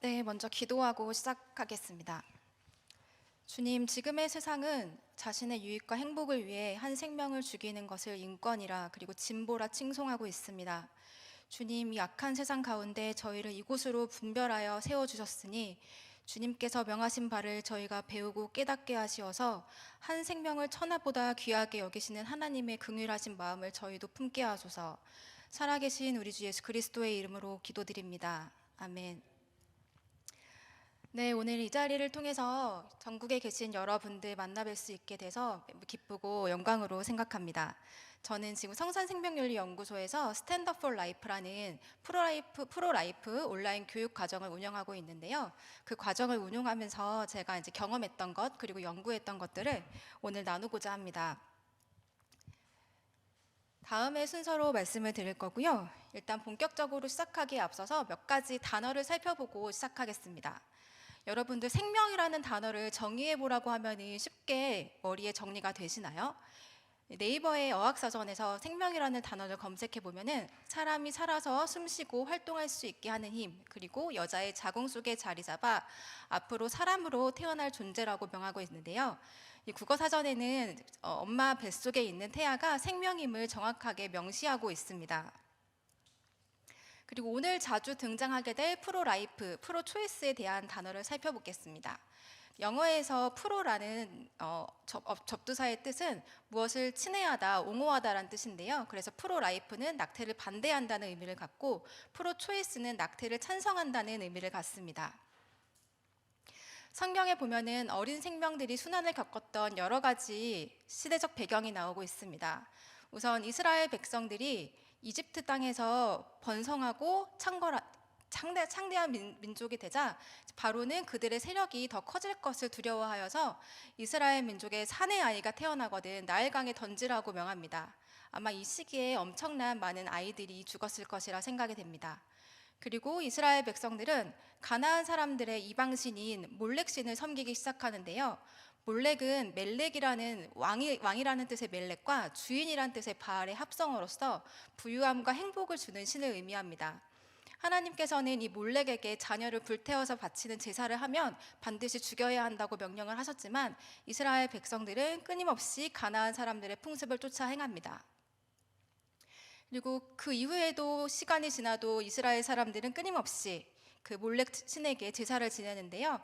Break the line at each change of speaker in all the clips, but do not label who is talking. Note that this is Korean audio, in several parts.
네, 먼저 기도하고 시작하겠습니다. 주님, 지금의 세상은 자신의 유익과 행복을 위해 한 생명을 죽이는 것을 인권이라 그리고 진보라 칭송하고 있습니다. 주님, 이 악한 세상 가운데 저희를 이곳으로 분별하여 세워주셨으니 주님께서 명하신 바를 저희가 배우고 깨닫게 하시어서 한 생명을 천하보다 귀하게 여기시는 하나님의 긍휼하신 마음을 저희도 품게 하소서. 살아계신 우리 주 예수 그리스도의 이름으로 기도드립니다. 아멘. 네, 오늘 이 자리를 통해서 전국에 계신 여러분들 만나뵐 수 있게 돼서 기쁘고 영광으로 생각합니다. 저는 지금 성산생명윤리연구소에서 스탠드 폴 라이프라는 프로라이프 온라인 교육 과정을 운영하고 있는데요. 그 과정을 운영하면서 제가 이제 경험했던 것 그리고 연구했던 것들을 오늘 나누고자 합니다. 다음의 순서로 말씀을 드릴 거고요. 일단 본격적으로 시작하기에 앞서서 몇 가지 단어를 살펴보고 시작하겠습니다. 여러분들 생명이라는 단어를 정의해 보라고 하면 쉽게 머리에 정리가 되시나요? 네이버의 어학사전에서 생명이라는 단어를 검색해 보면은 사람이 살아서 숨쉬고 활동할 수 있게 하는 힘, 그리고 여자의 자궁 속에 자리 잡아 앞으로 사람으로 태어날 존재라고 명하고 있는데요. 이 국어사전에는 엄마 뱃속에 있는 태아가 생명임을 정확하게 명시하고 있습니다. 그리고 오늘 자주 등장하게 될 프로라이프, 프로초이스에 대한 단어를 살펴보겠습니다. 영어에서 프로라는 접두사의 뜻은 무엇을 친애하다, 옹호하다라는 뜻인데요. 그래서 프로라이프는 낙태를 반대한다는 의미를 갖고 프로초이스는 낙태를 찬성한다는 의미를 갖습니다. 성경에 보면은 어린 생명들이 순환을 겪었던 여러 가지 시대적 배경이 나오고 있습니다. 우선 이스라엘 백성들이 이집트 땅에서 번성하고 창대한 민족이 되자 바로는 그들의 세력이 더 커질 것을 두려워하여서 이스라엘 민족의 사내 아이가 태어나거든 나일강에 던지라고 명합니다. 아마 이 시기에 엄청난 많은 아이들이 죽었을 것이라 생각이 됩니다. 그리고 이스라엘 백성들은 가나안 사람들의 이방신인 몰렉신을 섬기기 시작하는데요. 몰렉은 멜렉이라는 왕이라는 뜻의 멜렉과 주인이라는 뜻의 바알의 합성어로서 부유함과 행복을 주는 신을 의미합니다. 하나님께서는 이 몰렉에게 자녀를 불태워서 바치는 제사를 하면 반드시 죽여야 한다고 명령을 하셨지만 이스라엘 백성들은 끊임없이 가나안 사람들의 풍습을 쫓아 행합니다. 그리고 그 이후에도 시간이 지나도 이스라엘 사람들은 끊임없이 그 몰렉 신에게 제사를 지내는데요.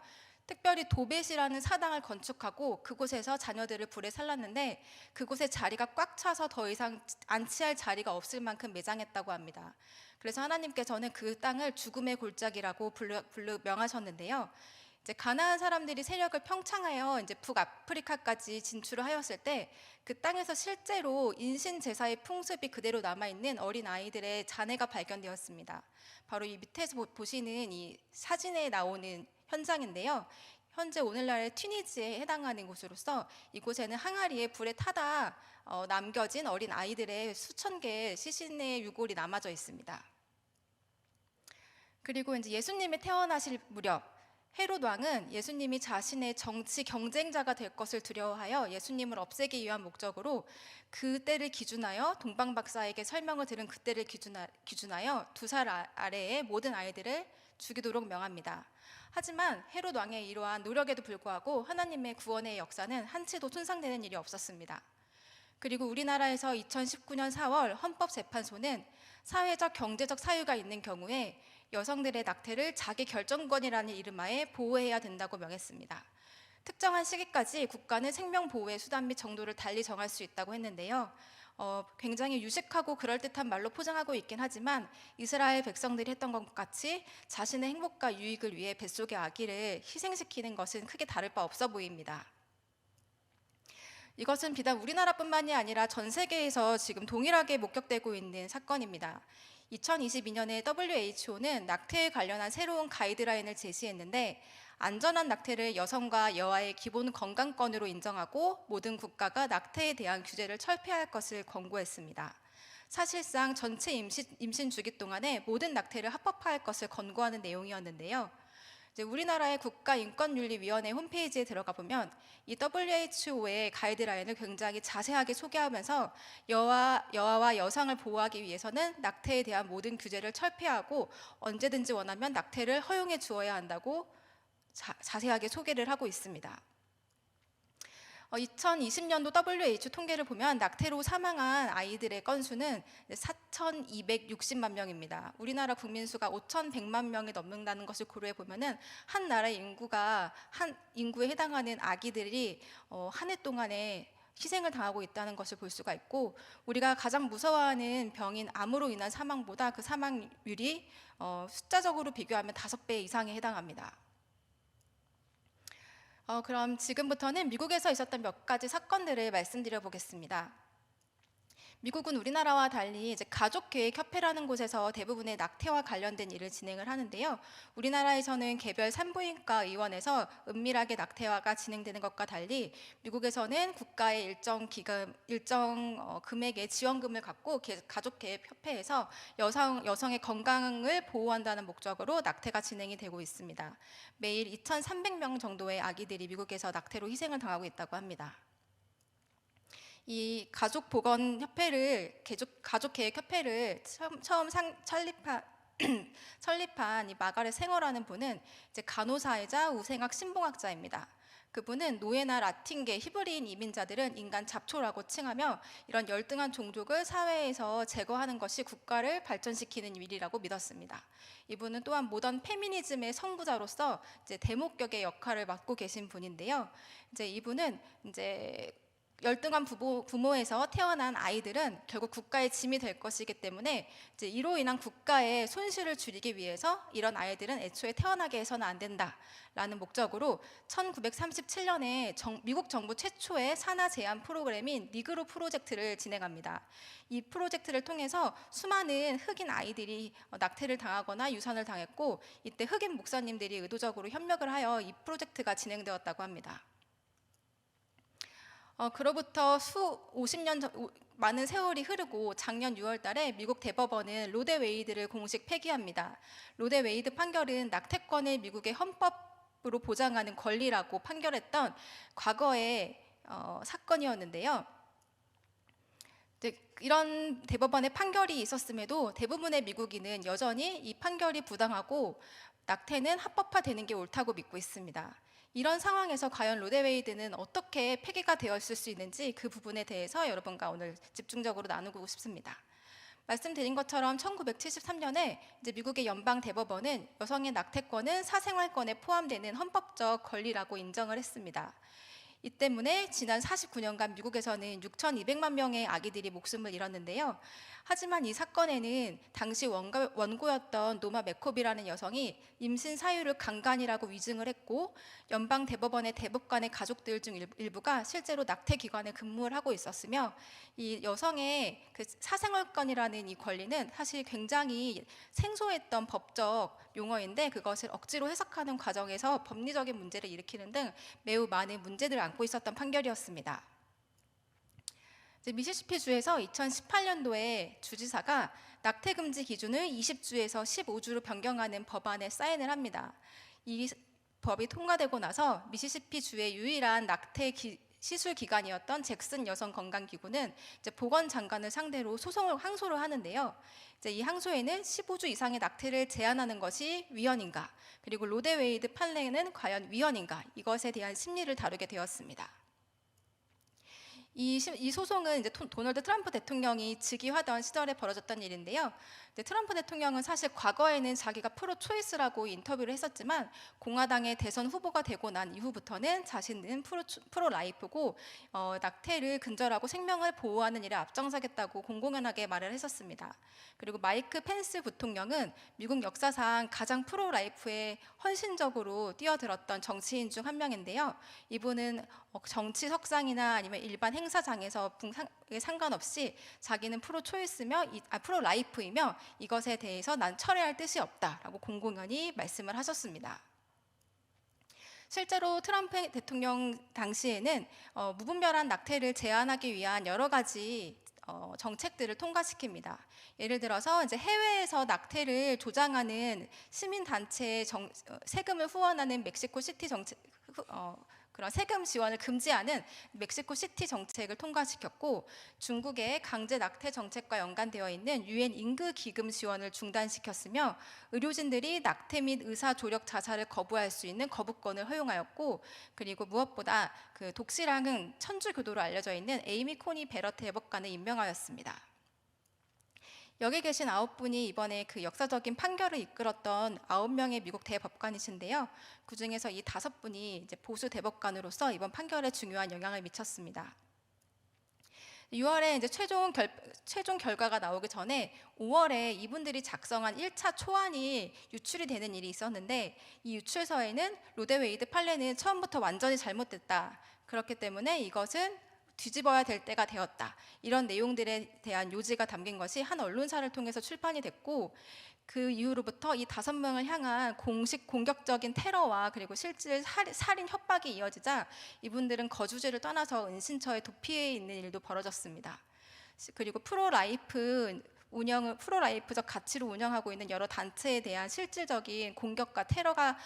특별히 도벳이라는 사당을 건축하고 그곳에서 자녀들을 불에 살랐는데 그곳에 자리가 꽉 차서 더 이상 안치할 자리가 없을 만큼 매장했다고 합니다. 그래서 하나님께서는 그 땅을 죽음의 골짜기라고 명하셨는데요. 이제 가나안 사람들이 세력을 평창하여 이제 북아프리카까지 진출을 하였을 때 그 땅에서 실제로 인신 제사의 풍습이 그대로 남아 있는 어린 아이들의 잔해가 발견되었습니다. 바로 이 밑에서 보시는 이 사진에 나오는 현장인데요. 현재 오늘날의 튀니지에 해당하는 곳으로서 이곳에는 항아리에 불에 타다 남겨진 어린 아이들의 수천 개의 시신의 유골이 남아져 있습니다. 그리고 이제 예수님이 태어나실 무렵 헤롯 왕은 예수님이 자신의 정치 경쟁자가 될 것을 두려워하여 예수님을 없애기 위한 목적으로 그때를 기준하여 동방 박사에게 설명을 들은 그때를 기준하여 2살 아래의 모든 아이들을 죽이도록 명합니다. 하지만 헤롯 왕의 이러한 노력에도 불구하고 하나님의 구원의 역사는 한치도 손상되는 일이 없었습니다. 그리고 우리나라에서 2019년 4월 헌법재판소는 사회적 경제적 사유가 있는 경우에 여성들의 낙태를 자기 결정권이라는 이름하에 보호해야 된다고 명했습니다. 특정한 시기까지 국가는 생명보호의 수단 및 정도를 달리 정할 수 있다고 했는데요. 굉장히 유식하고 그럴듯한 말로 포장하고 있긴 하지만 이스라엘 백성들이 했던 것 같이 자신의 행복과 유익을 위해 뱃속의 아기를 희생시키는 것은 크게 다를 바 없어 보입니다. 이것은 비단 우리나라뿐만이 아니라 전 세계에서 지금 동일하게 목격되고 있는 사건입니다. 2022년에 WHO는 낙태에 관련한 새로운 가이드라인을 제시했는데 안전한 낙태를 여성과 여아의 기본 건강권으로 인정하고 모든 국가가 낙태에 대한 규제를 철폐할 것을 권고했습니다. 사실상 전체 임신 주기 동안에 모든 낙태를 합법화할 것을 권고하는 내용이었는데요. 이제 우리나라의 국가인권윤리위원회 홈페이지에 들어가 보면 이 WHO의 가이드라인을 굉장히 자세하게 소개하면서 여아와 여성을 보호하기 위해서는 낙태에 대한 모든 규제를 철폐하고 언제든지 원하면 낙태를 허용해 주어야 한다고 자세하게 소개를 하고 있습니다. 2020년도 WHO 통계를 보면 낙태로 사망한 아이들의 건수는 4,260만 명입니다. 우리나라 국민 수가 5,100만 명이 넘는다는 것을 고려해 보면은 한 나라의 인구에 해당하는 아기들이 한 해 동안에 희생을 당하고 있다는 것을 볼 수가 있고, 우리가 가장 무서워하는 병인 암으로 인한 사망보다 그 사망률이 숫자적으로 비교하면 5배 이상에 해당합니다. 그럼 지금부터는 미국에서 있었던 몇 가지 사건들을 말씀드려 보겠습니다. 미국은 우리나라와 달리 이제 가족계획협회라는 곳에서 대부분의 낙태와 관련된 일을 진행을 하는데요. 우리나라에서는 개별 산부인과 의원에서 은밀하게 낙태화가 진행되는 것과 달리 미국에서는 국가의 일정 금액의 지원금을 갖고 가족계획협회에서 여성의 건강을 보호한다는 목적으로 낙태가 진행이 되고 있습니다. 매일 2,300명 정도의 아기들이 미국에서 낙태로 희생을 당하고 있다고 합니다. 이 가족계획협회를 처음 설립한 이 마가렛 생어라는 분은 이제 간호사이자 우생학 신봉학자입니다. 그분은 노예나 라틴계, 히브리인 이민자들은 인간 잡초라고 칭하며 이런 열등한 종족을 사회에서 제거하는 것이 국가를 발전시키는 일이라고 믿었습니다. 이분은 또한 모던 페미니즘의 선구자로서 이제 대목격의 역할을 맡고 계신 분인데요. 이제 이분은 이제 열등한 부모에서 태어난 아이들은 결국 국가의 짐이 될 것이기 때문에 이제 이로 인한 국가의 손실을 줄이기 위해서 이런 아이들은 애초에 태어나게 해서는 안 된다라는 목적으로 1937년에 미국 정부 최초의 산하 제한 프로그램인 니그로 프로젝트를 진행합니다. 이 프로젝트를 통해서 수많은 흑인 아이들이 낙태를 당하거나 유산을 당했고, 이때 흑인 목사님들이 의도적으로 협력을 하여 이 프로젝트가 진행되었다고 합니다. 그로부터 50년 많은 세월이 흐르고 작년 6월 달에 미국 대법원은 로데 웨이드를 공식 폐기합니다. 로데 웨이드 판결은 낙태권을 미국의 헌법으로 보장하는 권리라고 판결했던 과거의 사건이었는데요. 이런 대법원의 판결이 있었음에도 대부분의 미국인은 여전히 이 판결이 부당하고 낙태는 합법화되는 게 옳다고 믿고 있습니다. 이런 상황에서 과연 로데 웨이드는 어떻게 폐기가 되었을 수 있는지 그 부분에 대해서 여러분과 오늘 집중적으로 나누고 싶습니다. 말씀드린 것처럼 1973년에 이제 미국의 연방 대법원은 여성의 낙태권은 사생활권에 포함되는 헌법적 권리라고 인정을 했습니다. 이 때문에 지난 49년간 미국에서는 6,200만 명의 아기들이 목숨을 잃었는데요. 하지만 이 사건에는 당시 원고였던 노마 맥코비라는 여성이 임신 사유를 강간이라고 위증을 했고, 연방 대법원의 대법관의 가족들 중 일부가 실제로 낙태 기관에 근무를 하고 있었으며, 이 여성의 그 사생활권이라는 이 권리는 사실 굉장히 생소했던 법적 용어인데 그것을 억지로 해석하는 과정에서 법리적인 문제를 일으키는 등 매우 많은 문제들을 안고 있었던 판결이었습니다. 미시시피주에서 2018년도에 주지사가 낙태 금지 기준을 20주에서 15주로 변경하는 법안에 사인을 합니다. 이 법이 통과되고 나서 미시시피주의 유일한 낙태 시술 기관이었던 잭슨 여성건강기구는 이제 보건장관을 상대로 항소를 하는데요. 이제 이 항소에는 15주 이상의 낙태를 제한하는 것이 위헌인가, 그리고 로데 웨이드 판례는 과연 위헌인가, 이것에 대한 심리를 다루게 되었습니다. 이 소송은 이제 도널드 트럼프 대통령이 즉위하던 시절에 벌어졌던 일인데요. 트럼프 대통령은 사실 과거에는 자기가 프로 초이스라고 인터뷰를 했었지만 공화당의 대선 후보가 되고 난 이후부터는 자신은 프로 라이프고 낙태를 근절하고 생명을 보호하는 일에 앞장서겠다고 공공연하게 말을 했었습니다. 그리고 마이크 펜스 부통령은 미국 역사상 가장 프로 라이프에 헌신적으로 뛰어들었던 정치인 중 한 명인데요. 이분은 정치석상이나 아니면 일반 행사장에서 상관없이 자기는 프로 초이스며 프로 라이프이며 이것에 대해서 난 철회할 뜻이 없다라고 공공연히 말씀을 하셨습니다. 실제로 트럼프 대통령 당시에는 무분별한 낙태를 제한하기 위한 여러 가지 정책들을 통과시킵니다. 예를 들어서 이제 해외에서 낙태를 조장하는 시민 단체에 세금을 후원하는 멕시코 시티 정책, 그런 세금 지원을 금지하는 멕시코 시티 정책을 통과시켰고, 중국의 강제 낙태 정책과 연관되어 있는 유엔 인구 기금 지원을 중단시켰으며, 의료진들이 낙태 및 의사 조력 자살을 거부할 수 있는 거부권을 허용하였고, 그리고 무엇보다 그 독실한 천주 교도로 알려져 있는 에이미 코니 베럿 대법관을 임명하였습니다. 여기 계신 9분이 이번에 그 역사적인 판결을 이끌었던 9명의 미국 대법관이신데요. 그 중에서 이 5분이 이제 보수 대법관으로서 이번 판결에 중요한 영향을 미쳤습니다. 6월에 이제 최종 결과가 나오기 전에 5월에 이분들이 작성한 1차 초안이 유출이 되는 일이 있었는데, 이 유출서에는 로데웨이드 판례는 처음부터 완전히 잘못됐다. 그렇기 때문에 이것은 뒤집어야 될 때가 되었다. 이런 내용들에 대한 요지가 담긴 것이 한 언론사를 통해서 출판이 됐고, 그 이후로부터 이 5명을 향한 공식 공격적인 테러와 그리고 실질 살인 협박이 이어지자 이분들은 거주지를 떠나서 은신처에 도피해 있는 일도 벌어졌습니다. 그리고 프로라이프적 가치로 운영하고 있는 여러 단체에 대한 실질적인 공격과 테러가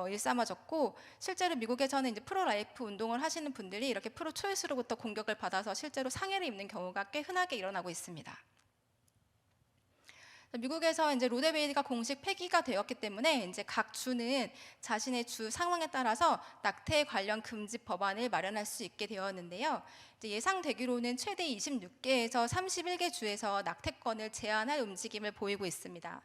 일삼아졌고, 실제로 미국에서는 이제 프로라이프 운동을 하시는 분들이 이렇게 프로초이스로부터 공격을 받아서 실제로 상해를 입는 경우가 꽤 흔하게 일어나고 있습니다. 미국에서 이제 로데웨이드가 공식 폐기가 되었기 때문에 이제 각 주는 자신의 주 상황에 따라서 낙태 관련 금지 법안을 마련할 수 있게 되었는데요. 이제 예상되기로는 최대 26개에서 31개 주에서 낙태권을 제한할 움직임을 보이고 있습니다.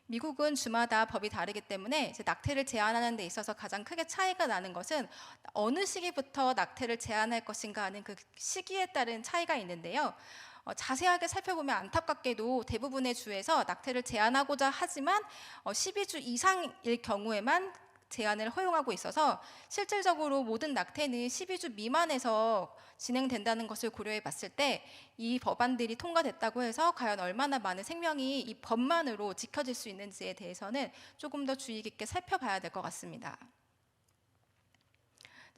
미국은 주마다 법이 다르기 때문에 이제 낙태를 제한하는 데 있어서 가장 크게 차이가 나는 것은 어느 시기부터 낙태를 제한할 것인가 하는 그 시기에 따른 차이가 있는데요. 자세하게 살펴보면 안타깝게도 대부분의 주에서 낙태를 제한하고자 하지만 12주 이상일 경우에만 제한을 허용하고 있어서 실질적으로 모든 낙태는 12주 미만에서 진행된다는 것을 고려해 봤을 때 이 법안들이 통과됐다고 해서 과연 얼마나 많은 생명이 이 법만으로 지켜질 수 있는지에 대해서는 조금 더 주의 깊게 살펴봐야 될 것 같습니다.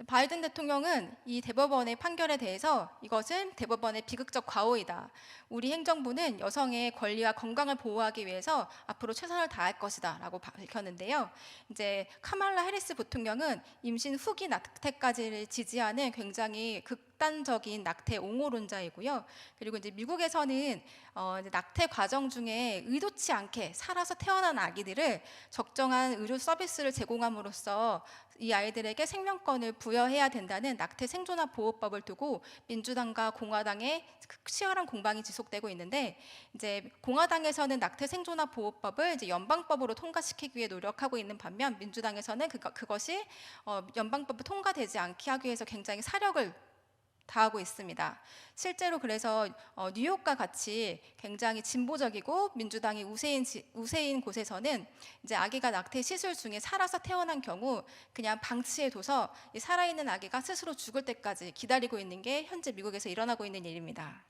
바이든 대통령은 이 대법원의 판결에 대해서 이것은 대법원의 비극적 과오이다. 우리 행정부는 여성의 권리와 건강을 보호하기 위해서 앞으로 최선을 다할 것이다 라고 밝혔는데요. 이제 카말라 해리스 부통령은 임신 후기 낙태까지를 지지하는 굉장히 극단적인 낙태 옹호론자이고요. 그리고 이제 미국에서는 이제 낙태 과정 중에 의도치 않게 살아서 태어난 아기들을 적정한 의료 서비스를 제공함으로써 이 아이들에게 생명권을 부여해야 된다는 낙태 생존화 보호법을 두고 민주당과 공화당의 치열한 공방이 지속되고 있는데, 이제 공화당에서는 낙태 생존화 보호법을 이제 연방법으로 통과시키기 위해 노력하고 있는 반면, 민주당에서는 그것이 연방법이 통과되지 않게 하기 위해서 굉장히 사력을 다하고 있습니다. 실제로 그래서 뉴욕과 같이 굉장히 진보적이고 민주당이 우세인 곳에서는 이제 아기가 낙태 시술 중에 살아서 태어난 경우 그냥 방치해둬서 이 살아있는 아기가 스스로 죽을 때까지 기다리고 있는 게 현재 미국에서 일어나고 있는 일입니다.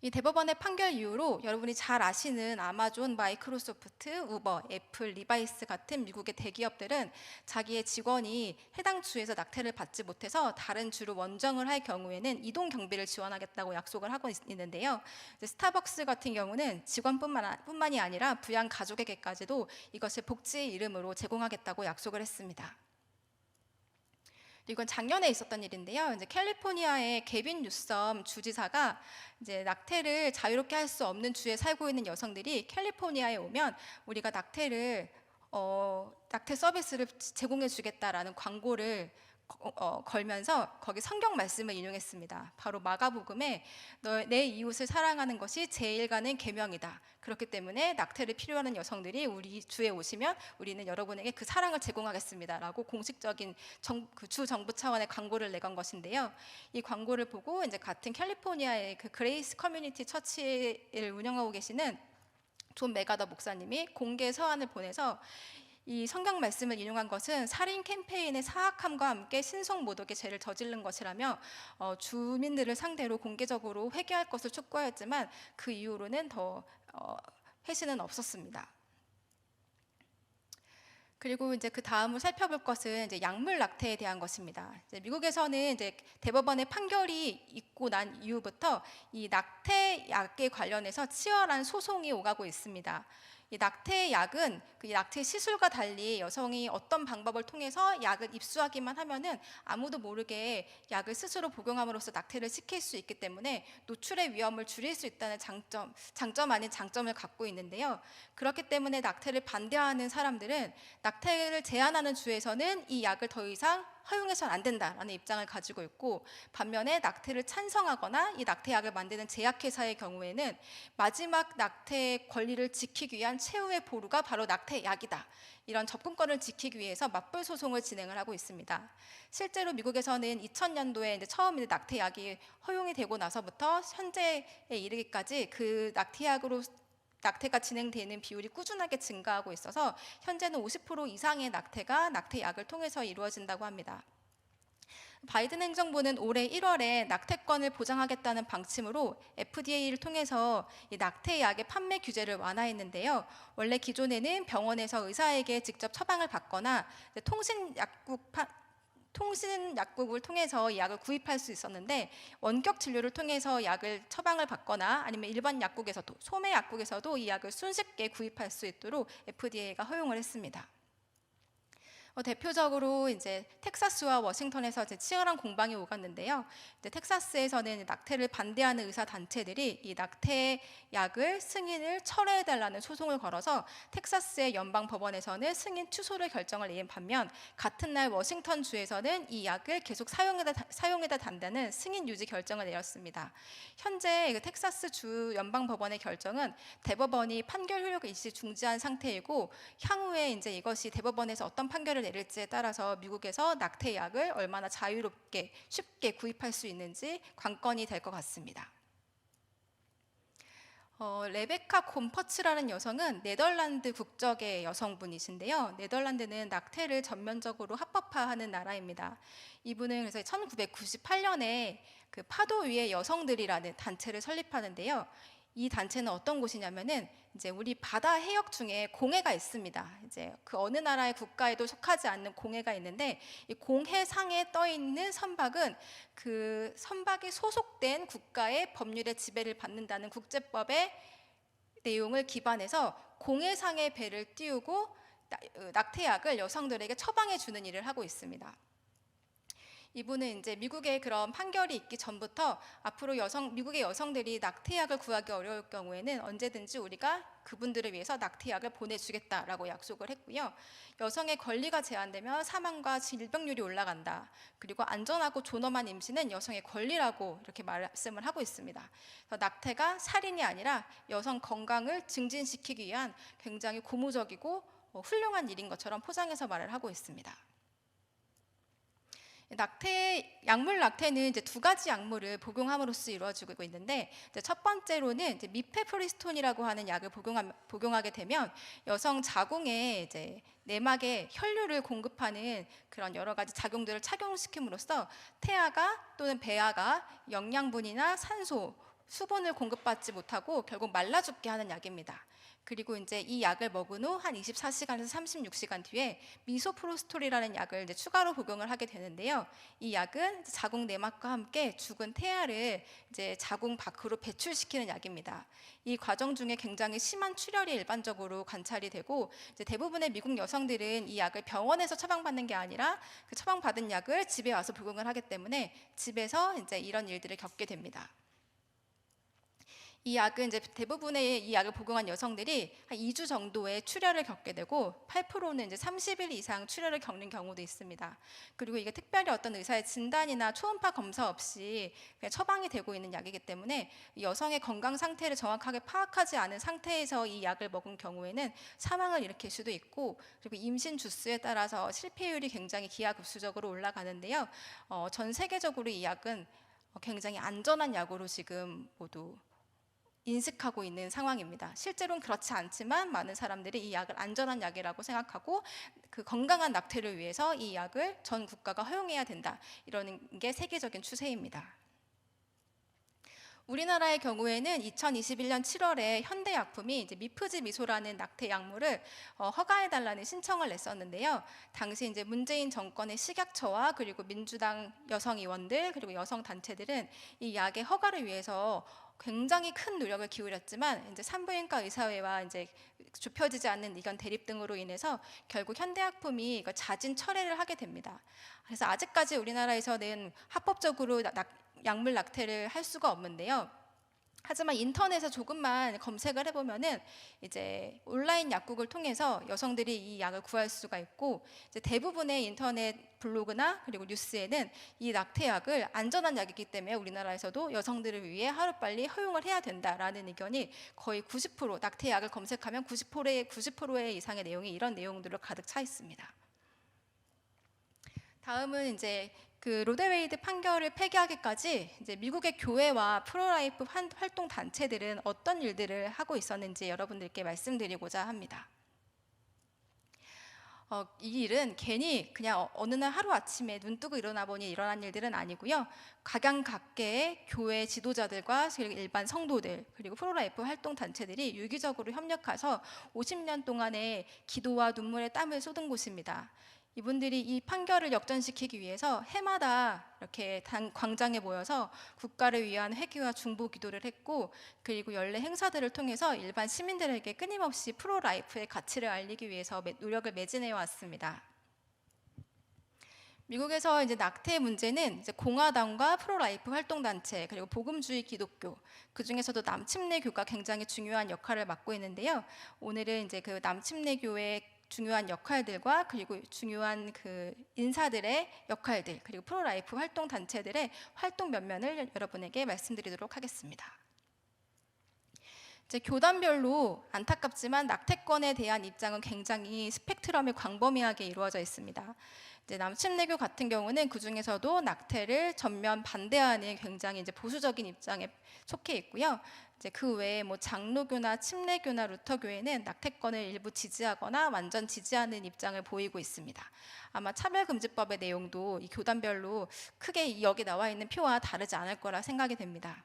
이 대법원의 판결 이후로 여러분이 잘 아시는 아마존, 마이크로소프트, 우버, 애플, 리바이스 같은 미국의 대기업들은 자기의 직원이 해당 주에서 낙태를 받지 못해서 다른 주로 원정을 할 경우에는 이동 경비를 지원하겠다고 약속을 하고 있는데요. 스타벅스 같은 경우는 직원뿐만이 아니라 부양 가족에게까지도 이것을 복지의 이름으로 제공하겠다고 약속을 했습니다. 이건 작년에 있었던 일인데요. 이제 캘리포니아의 게빈 뉴섬 주지사가 이제 낙태를 자유롭게 할 수 없는 주에 살고 있는 여성들이 캘리포니아에 오면 우리가 낙태 서비스를 제공해 주겠다라는 광고를 걸면서 거기 성경 말씀을 인용했습니다. 바로 마가복음에 내 이웃을 사랑하는 것이 제1가는 계명이다. 그렇기 때문에 낙태를 필요하는 여성들이 우리 주에 오시면 우리는 여러분에게 그 사랑을 제공하겠습니다 라고 공식적인 주 정부 차원의 광고를 내건 것인데요. 이 광고를 보고 이제 같은 캘리포니아의 그 그레이스 커뮤니티 처치를 운영하고 계시는 존 메가더 목사님이 공개 서한을 보내서 이 성경 말씀을 인용한 것은 살인 캠페인의 사악함과 함께 신성 모독의 죄를 저지른 것이라며 주민들을 상대로 공개적으로 회개할 것을 촉구하였지만 그 이후로는 더 회신은 없었습니다. 그리고 이제 그 다음으로 살펴볼 것은 이제 약물 낙태에 대한 것입니다. 이제 미국에서는 이제 대법원의 판결이 있고 난 이후부터 이 낙태약에 관련해서 치열한 소송이 오가고 있습니다. 이 낙태약은 그 낙태 시술과 달리 여성이 어떤 방법을 통해서 약을 입수하기만 하면은 아무도 모르게 약을 스스로 복용함으로써 낙태를 시킬 수 있기 때문에 노출의 위험을 줄일 수 있다는 장점 아닌 장점을 갖고 있는데요. 그렇기 때문에 낙태를 반대하는 사람들은 낙태를 제한하는 주에서는 이 약을 더 이상 허용해서는 안 된다라는 입장을 가지고 있고, 반면에 낙태를 찬성하거나 이 낙태약을 만드는 제약회사의 경우에는 마지막 낙태의 권리를 지키기 위한 최후의 보루가 바로 낙태약이다, 이런 접근권을 지키기 위해서 맞불 소송을 진행을 하고 있습니다. 실제로 미국에서는 2000년도에 이제 처음 낙태약이 허용이 되고 나서부터 현재에 이르기까지 그 낙태가 진행되는 비율이 꾸준하게 증가하고 있어서 현재는 50% 이상의 낙태가 낙태약을 통해서 이루어진다고 합니다. 바이든 행정부는 올해 1월에 낙태권을 보장하겠다는 방침으로 FDA를 통해서 이 낙태약의 판매 규제를 완화했는데요. 원래 기존에는 병원에서 의사에게 직접 처방을 받거나 통신약국을 통해서 이 약을 구입할 수 있었는데, 원격 진료를 통해서 약을 처방을 받거나 아니면 일반 약국에서도, 소매 약국에서도 이 약을 손쉽게 구입할 수 있도록 FDA가 허용을 했습니다. 대표적으로 이제 텍사스와 워싱턴에서 이제 치열한 공방이 오갔는데요. 이제 텍사스에서는 낙태를 반대하는 의사 단체들이 이 낙태약을 승인을 철회해달라는 소송을 걸어서 텍사스의 연방 법원에서는 승인 취소를 결정을 내린 반면, 같은 날 워싱턴 주에서는 이 약을 계속 사용해다 단다는 승인 유지 결정을 내렸습니다. 현재 그 텍사스 주 연방 법원의 결정은 대법원이 판결 효력을 일시 중지한 상태이고, 향후에 이제 이것이 대법원에서 어떤 판결을 내릴지에 따라서 미국에서 낙태약을 얼마나 자유롭게 쉽게 구입할 수 있는지 관건이 될 것 같습니다. 레베카 곰퍼츠라는 여성은 네덜란드 국적의 여성분이신데요. 네덜란드는 낙태를 전면적으로 합법화하는 나라입니다. 이분은 그래서 1998년에 그 파도 위의 여성들이라는 단체를 설립하는데요. 이 단체는 어떤 곳이냐면은 이제 우리 바다 해역 중에 공해가 있습니다. 이제 그 어느 나라의 국가에도 속하지 않는 공해가 있는데, 이 공해상에 떠 있는 선박은 그 선박이 소속된 국가의 법률의 지배를 받는다는 국제법의 내용을 기반해서 공해상의 배를 띄우고 낙태약을 여성들에게 처방해 주는 일을 하고 있습니다. 이분은 이제 미국의 그런 판결이 있기 전부터 앞으로 미국의 여성들이 낙태약을 구하기 어려울 경우에는 언제든지 우리가 그분들을 위해서 낙태약을 보내주겠다라고 약속을 했고요. 여성의 권리가 제한되면 사망과 질병률이 올라간다. 그리고 안전하고 존엄한 임신은 여성의 권리라고 이렇게 말씀을 하고 있습니다. 그래서 낙태가 살인이 아니라 여성 건강을 증진시키기 위한 굉장히 고무적이고 훌륭한 일인 것처럼 포장해서 말을 하고 있습니다. 약물 낙태는 이제 두 가지 약물을 복용함으로써 이루어지고 있는데, 이제 첫 번째로는 이제 미페프리스톤이라고 하는 약을 복용하게 되면 여성 자궁에 이제 내막에 혈류를 공급하는 그런 여러 가지 작용들을 착용시킴으로써 태아가 또는 배아가 영양분이나 산소, 수분을 공급받지 못하고 결국 말라 죽게 하는 약입니다. 그리고 이제 이 약을 먹은 후 한 24시간에서 36시간 뒤에 미소프로스톨이라는 약을 이제 추가로 복용을 하게 되는데요. 이 약은 자궁 내막과 함께 죽은 태아를 이제 자궁 밖으로 배출시키는 약입니다. 이 과정 중에 굉장히 심한 출혈이 일반적으로 관찰이 되고, 이제 대부분의 미국 여성들은 이 약을 병원에서 처방받는 게 아니라 그 처방받은 약을 집에 와서 복용을 하기 때문에 집에서 이제 이런 일들을 겪게 됩니다. 이 약은 이제 대부분의 이 약을 복용한 여성들이 한 2주 정도의 출혈을 겪게 되고, 8%는 이제 30일 이상 출혈을 겪는 경우도 있습니다. 그리고 이게 특별히 어떤 의사의 진단이나 초음파 검사 없이 그냥 처방이 되고 있는 약이기 때문에 여성의 건강 상태를 정확하게 파악하지 않은 상태에서 이 약을 먹은 경우에는 사망을 일으킬 수도 있고, 그리고 임신 주수에 따라서 실패율이 굉장히 기하급수적으로 올라가는데요. 전 세계적으로 이 약은 굉장히 안전한 약으로 지금 모두 인식하고 있는 상황입니다. 실제로는 그렇지 않지만 많은 사람들이 이 약을 안전한 약이라고 생각하고 그 건강한 낙태를 위해서 이 약을 전 국가가 허용해야 된다, 이러는 게 세계적인 추세입니다. 우리나라의 경우에는 2021년 7월에 현대약품이 이제 미프즈미소라는 낙태 약물을 허가해달라는 신청을 냈었는데요. 당시 이제 문재인 정권의 식약처와 그리고 민주당 여성 의원들 그리고 여성 단체들은 이 약의 허가를 위해서 굉장히 큰 노력을 기울였지만 이제 산부인과 의사회와 이제 좁혀지지 않는 의견 대립 등으로 인해서 결국 현대약품이 이걸 자진 철회를 하게 됩니다. 그래서 아직까지 우리나라에서는 합법적으로 약물 낙태를 할 수가 없는데요. 하지만 인터넷에 조금만 검색을 해보면은 이제 온라인 약국을 통해서 여성들이 이 약을 구할 수가 있고, 이제 대부분의 인터넷 블로그나 그리고 뉴스에는 이 낙태약을 안전한 약이기 때문에 우리나라에서도 여성들을 위해 하루빨리 허용을 해야 된다라는 의견이 거의 90%, 낙태약을 검색하면 90%의 이상의 내용이 이런 내용들로 가득 차 있습니다. 다음은 이제 그 로데웨이드 판결을 폐기하기까지 이제 미국의 교회와 프로라이프 활동 단체들은 어떤 일들을 하고 있었는지 여러분들께 말씀드리고자 합니다. 이 일은 괜히 그냥 어느 날 하루아침에 눈 뜨고 일어나 보니 일어난 일들은 아니고요. 각양각계의 교회 지도자들과 일반 성도들 그리고 프로라이프 활동 단체들이 유기적으로 협력해서 50년 동안의 기도와 눈물의 땀을 쏟은 곳입니다. 이분들이 이 판결을 역전시키기 위해서 해마다 이렇게 광장에 모여서 국가를 위한 회개와 중보 기도를 했고, 그리고 연례 행사들을 통해서 일반 시민들에게 끊임없이 프로라이프의 가치를 알리기 위해서 노력을 매진해 왔습니다. 미국에서 이제 낙태 문제는 이제 공화당과 프로라이프 활동단체 그리고 복음주의 기독교, 그 중에서도 남침례교가 굉장히 중요한 역할을 맡고 있는데요. 오늘은 이제 그 남침례교의 중요한 역할들과 그리고 중요한 그 인사들의 역할들 그리고 프로라이프 활동 단체들의 활동 면면을 여러분에게 말씀드리도록 하겠습니다. 이제 교단별로 안타깝지만 낙태권에 대한 입장은 굉장히 스펙트럼이 광범위하게 이루어져 있습니다. 이제 남침례교 같은 경우는 그 중에서도 낙태를 전면 반대하는 굉장히 이제 보수적인 입장에 속해 있고요. 이제 그 외에 뭐 장로교나 침례교나 루터교회는 낙태권을 일부 지지하거나 완전 지지하는 입장을 보이고 있습니다. 아마 차별금지법의 내용도 이 교단별로 크게 여기 나와 있는 표와 다르지 않을 거라 생각이 됩니다.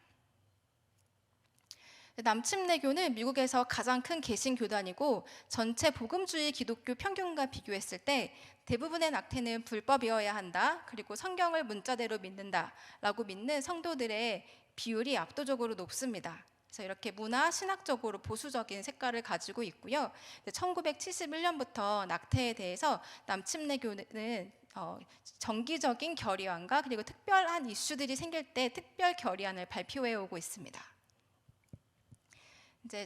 남침례교는 미국에서 가장 큰 개신교단이고 전체 복음주의 기독교 평균과 비교했을 때 대부분의 낙태는 불법이어야 한다, 그리고 성경을 문자대로 믿는다라고 믿는 성도들의 비율이 압도적으로 높습니다. 그래서 이렇게 문화, 신학적으로 보수적인 색깔을 가지고 있고요. 1971년부터 낙태에 대해서 남침례교는 정기적인 결의안과 그리고 특별한 이슈들이 생길 때 특별 결의안을 발표해 오고 있습니다. 이제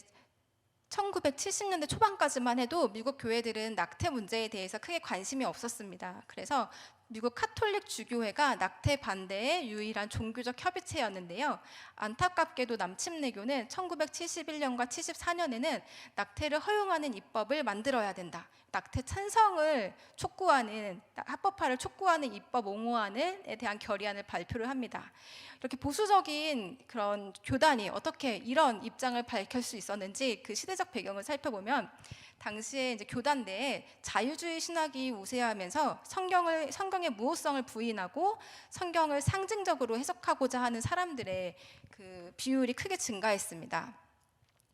1970년대 초반까지만 해도 미국 교회들은 낙태 문제에 대해서 크게 관심이 없었습니다. 그래서 미국 카톨릭 주교회가 낙태 반대의 유일한 종교적 협의체였는데요. 안타깝게도 남침례교는 1971년과 74년에는 낙태를 허용하는 입법을 만들어야 된다, 낙태 찬성을 촉구하는, 합법화를 촉구하는 입법 옹호안에 대한 결의안을 발표를 합니다. 이렇게 보수적인 그런 교단이 어떻게 이런 입장을 밝힐 수 있었는지 그 시대적 배경을 살펴보면, 당시에 이제 교단 내에 자유주의 신학이 우세하면서 성경의 무호성을 부인하고 성경을 상징적으로 해석하고자 하는 사람들의 그 비율이 크게 증가했습니다.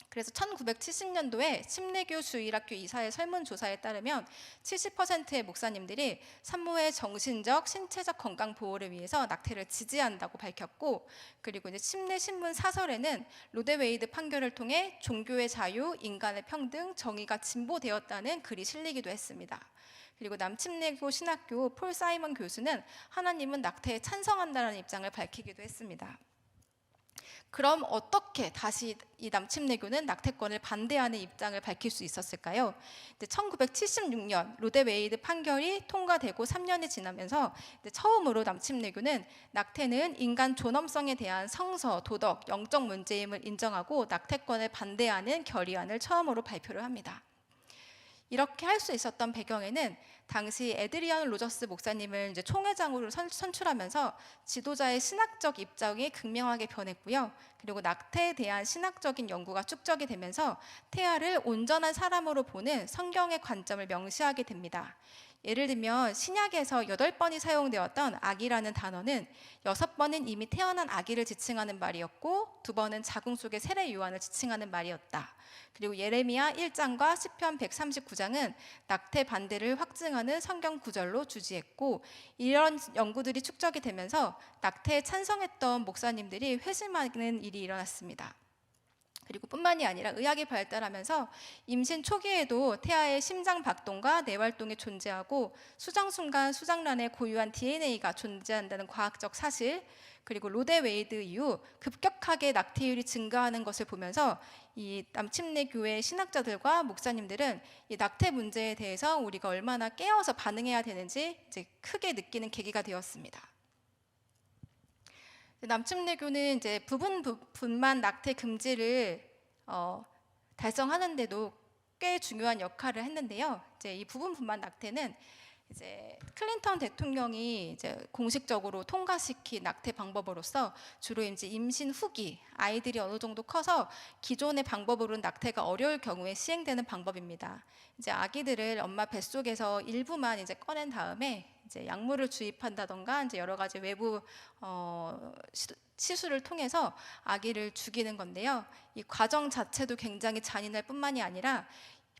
그래서 1970년도에 침례교 주일학교 이사의 설문조사에 따르면 70%의 목사님들이 산모의 정신적, 신체적 건강 보호를 위해서 낙태를 지지한다고 밝혔고, 그리고 이제 침례 신문 사설에는 로데웨이드 판결을 통해 종교의 자유, 인간의 평등, 정의가 진보되었다는 글이 실리기도 했습니다. 그리고 남침례교 신학교 폴 사이먼 교수는 하나님은 낙태에 찬성한다는 입장을 밝히기도 했습니다. 그럼 어떻게 다시 이 남침례교는 낙태권을 반대하는 입장을 밝힐 수 있었을까요? 1976년 로데웨이드 판결이 통과되고 3년이 지나면서 처음으로 남침례교는 낙태는 인간 존엄성에 대한 성서, 도덕, 영적 문제임을 인정하고 낙태권을 반대하는 결의안을 처음으로 발표를 합니다. 이렇게 할 수 있었던 배경에는 당시 에드리언 로저스 목사님을 이제 총회장으로 선출하면서 지도자의 신학적 입장이 극명하게 변했고요. 그리고 낙태에 대한 신학적인 연구가 축적이 되면서 태아를 온전한 사람으로 보는 성경의 관점을 명시하게 됩니다. 예를 들면 신약에서 8번이 사용되었던 아기라는 단어는 6번은 이미 태어난 아기를 지칭하는 말이었고 2번은 자궁 속의 세례 요한을 지칭하는 말이었다. 그리고 예레미야 1장과 시편 139장은 낙태 반대를 확증하는 성경 구절로 주지했고, 이런 연구들이 축적이 되면서 낙태에 찬성했던 목사님들이 회심하는 일이 일어났습니다. 그리고 뿐만이 아니라 의학이 발달하면서 임신 초기에도 태아의 심장 박동과 뇌활동이 존재하고 수정 순간 수장란에 고유한 DNA가 존재한다는 과학적 사실, 그리고 로데 웨이드 이후 급격하게 낙태율이 증가하는 것을 보면서 이 남침내 교회 신학자들과 목사님들은 이 낙태 문제에 대해서 우리가 얼마나 깨어서 반응해야 되는지 이제 크게 느끼는 계기가 되었습니다. 남침내교는 이제 부분 분만 낙태 금지를 달성하는데도 꽤 중요한 역할을 했는데요. 이제 이 부분 분만 낙태는 이제 클린턴 대통령이 이제 공식적으로 통과시킨 낙태 방법으로서 주로 이제 임신 후기 아이들이 어느 정도 커서 기존의 방법으로는 낙태가 어려울 경우에 시행되는 방법입니다. 이제 아기들을 엄마 뱃속에서 일부만 이제 꺼낸 다음에 이제 약물을 주입한다던가 이제 여러 가지 외부 시술을 통해서 아기를 죽이는 건데요. 이 과정 자체도 굉장히 잔인할 뿐만이 아니라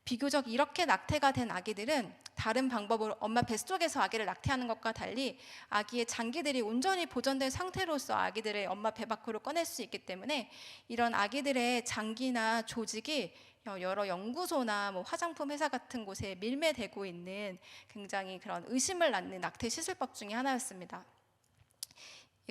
비교적 이렇게 낙태가 된 아기들은 다른 방법으로 엄마 뱃속에서 아기를 낙태하는 것과 달리 아기의 장기들이 온전히 보존된 상태로서 아기들의 엄마 배 밖으로 꺼낼 수 있기 때문에 이런 아기들의 장기나 조직이 여러 연구소나 뭐 화장품 회사 같은 곳에 밀매되고 있는 굉장히 그런 의심을 낳는 낙태 시술법 중에 하나였습니다.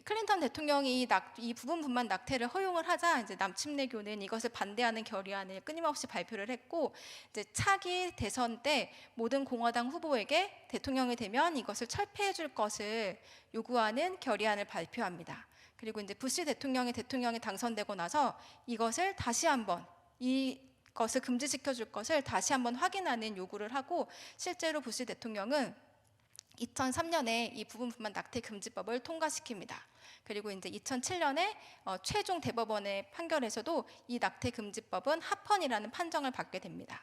클린턴 대통령이 이 부분 분만 낙태를 허용을 하자 이제 남침내교는 이것을 반대하는 결의안을 끊임없이 발표를 했고, 이제 차기 대선 때 모든 공화당 후보에게 대통령이 되면 이것을 철폐해 줄 것을 요구하는 결의안을 발표합니다. 그리고 이제 부시 대통령이 당선되고 나서 이것을 다시 한번 이것을 금지시켜 줄 것을 다시 한번 확인하는 요구를 하고, 실제로 부시 대통령은 2003년에 이 부분 분만 낙태 금지법을 통과시킵니다. 그리고 이제 2007년에 최종 대법원의 판결에서도 이 낙태 금지법은 합헌이라는 판정을 받게 됩니다.